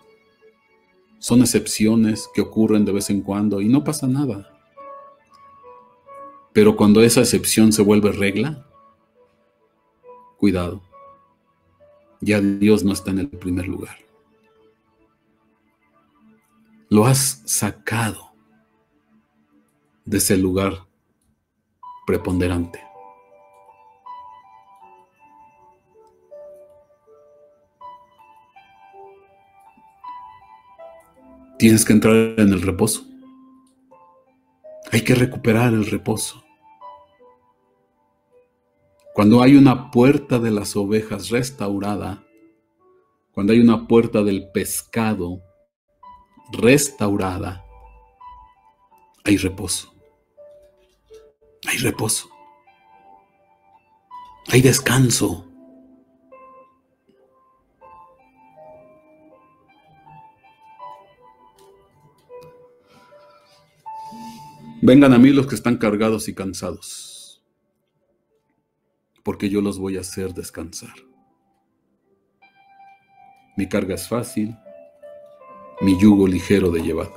Son excepciones que ocurren de vez en cuando y no pasa nada. Pero cuando esa excepción se vuelve regla, cuidado, ya Dios no está en el primer lugar. Lo has sacado de ese lugar preponderante. Tienes que entrar en el reposo. Hay que recuperar el reposo. Cuando hay una puerta de las ovejas restaurada, cuando hay una puerta del pescado restaurada, hay reposo. Hay reposo. Hay descanso. Vengan a mí los que están cargados y cansados, porque yo los voy a hacer descansar. Mi carga es fácil, mi yugo ligero de llevar.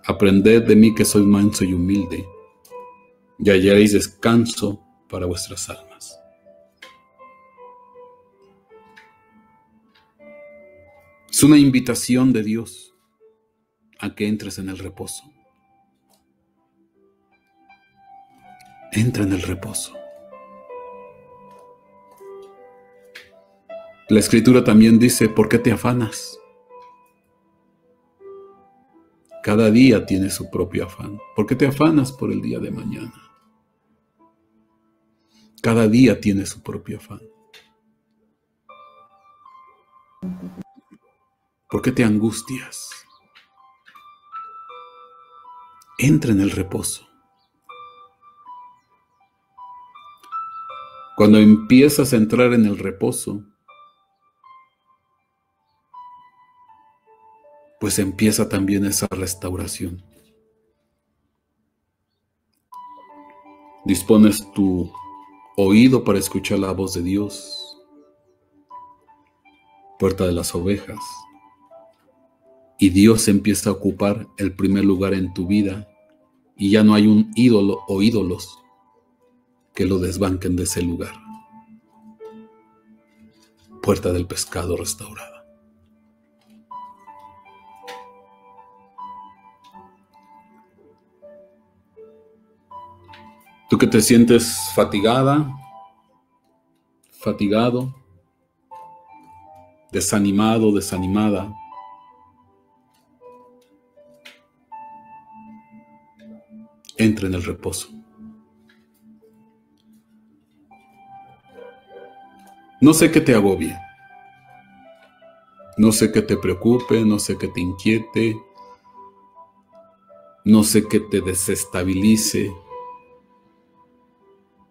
Aprended de mí que soy manso y humilde, y hallaréis descanso para vuestras almas. Es una invitación de Dios a que entres en el reposo. Entra en el reposo. La Escritura también dice, ¿por qué te afanas? Cada día tiene su propio afán. ¿Por qué te afanas por el día de mañana? Cada día tiene su propio afán. ¿Por qué te angustias? Entra en el reposo. Cuando empiezas a entrar en el reposo, pues empieza también esa restauración. Dispones tu oído para escuchar la voz de Dios, puerta de las ovejas, y Dios empieza a ocupar el primer lugar en tu vida y ya no hay un ídolo o ídolos que lo desbanquen de ese lugar. Puerta del pescado restaurada. Tú que te sientes fatigada, fatigado, desanimado, desanimada, entra en el reposo. No sé qué te agobie, no sé qué te preocupe, no sé qué te inquiete, no sé qué te desestabilice,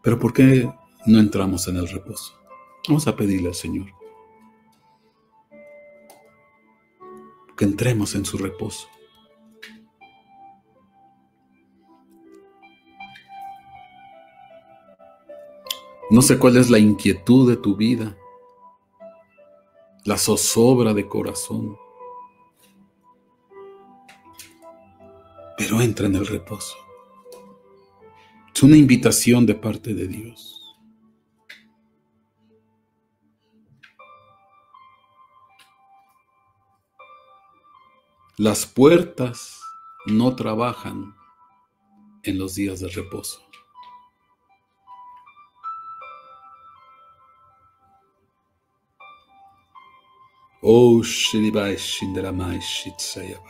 pero ¿por qué no entramos en el reposo? Vamos a pedirle al Señor que entremos en su reposo. No sé cuál es la inquietud de tu vida, la zozobra de corazón, pero entra en el reposo. Es una invitación de parte de Dios. Las puertas no trabajan en los días de reposo. Oh, Shiribai Shindaramai Shitsayaba.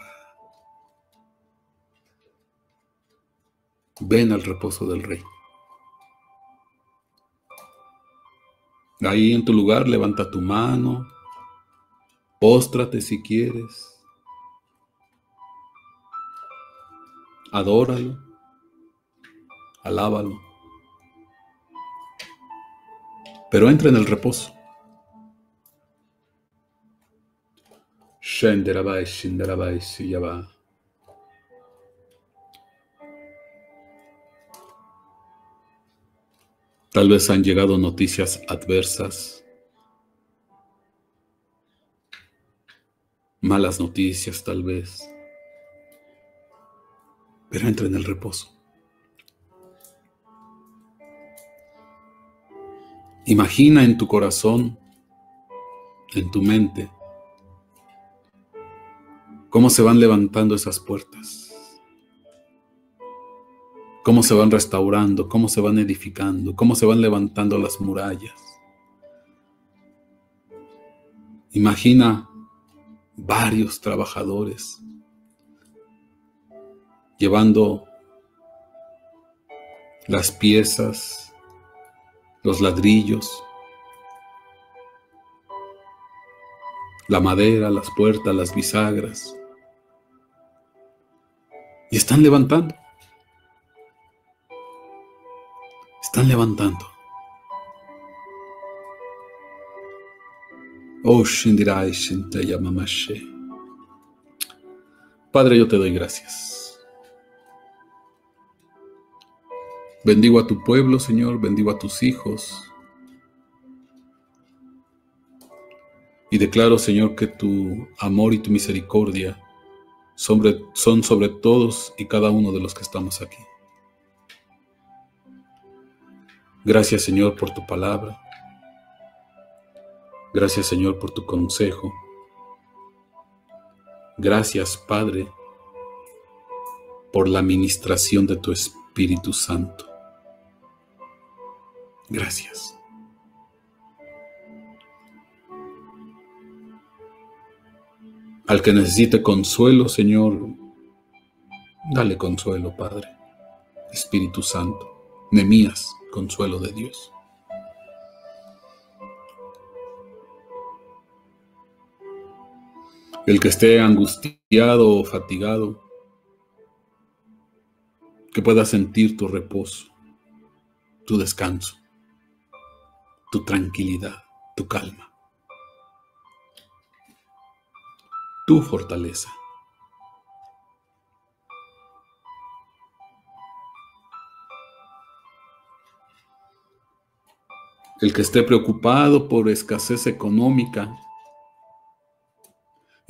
Ven al reposo del Rey. Ahí en tu lugar, levanta tu mano, póstrate si quieres, adóralo, alábalo, pero entra en el reposo. Shenderabai Shinderabai Siyaba. Tal vez han llegado noticias adversas. malas noticias tal vez, pero entra en el reposo. Imagina en tu corazón, en tu mente, cómo se van levantando esas puertas, cómo se van restaurando, cómo se van edificando, cómo se van levantando las murallas. Imagina varios trabajadores llevando las piezas, los ladrillos, la madera, las puertas, las bisagras, y están levantando. Están levantando. Oh, Shindirai Shintaya Mamashe. Padre, yo te doy gracias. Bendigo a tu pueblo, Señor, bendigo a tus hijos. Y declaro, Señor, que tu amor y tu misericordia son sobre todos y cada uno de los que estamos aquí. Gracias, Señor, por tu palabra. Gracias, Señor, por tu consejo. Gracias, Padre, por la ministración de tu Espíritu Santo. Gracias. Al que necesite consuelo, Señor, dale consuelo, Padre. Espíritu Santo, Nehemías, consuelo de Dios. El que esté angustiado o fatigado, que pueda sentir tu reposo, tu descanso, tu tranquilidad, tu calma, tu fortaleza. El que esté preocupado por escasez económica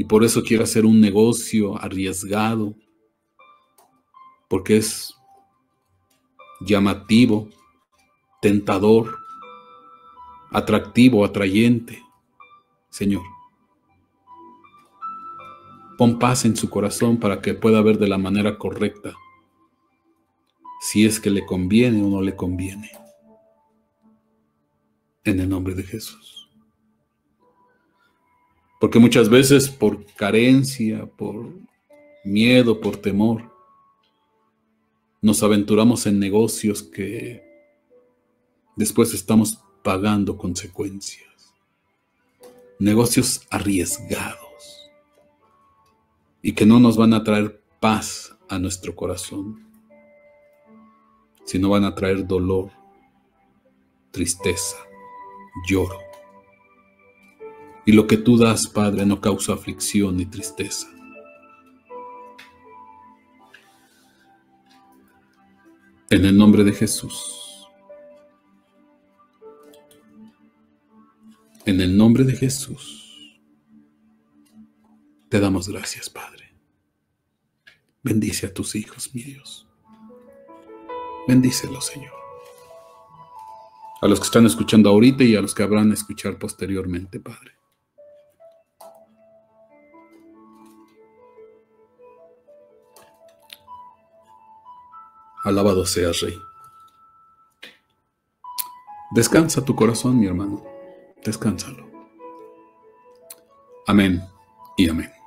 y por eso quiere hacer un negocio arriesgado, porque es llamativo, tentador, atractivo, atrayente. Señor, pon paz en su corazón para que pueda ver de la manera correcta si es que le conviene o no le conviene. En el nombre de Jesús. Porque muchas veces por carencia, por miedo, por temor, nos aventuramos en negocios que después estamos pagando consecuencias. Negocios arriesgados y que no nos van a traer paz a nuestro corazón, sino van a traer dolor, tristeza, lloro. Y lo que tú das, Padre, no causa aflicción ni tristeza. En el nombre de Jesús. En el nombre de Jesús. Te damos gracias, Padre. Bendice a tus hijos míos. Bendícelos, Señor. A los que están escuchando ahorita y a los que habrán de escuchar posteriormente, Padre. Alabado seas, Rey. Descansa tu corazón, mi hermano. Descánsalo. Amén y amén.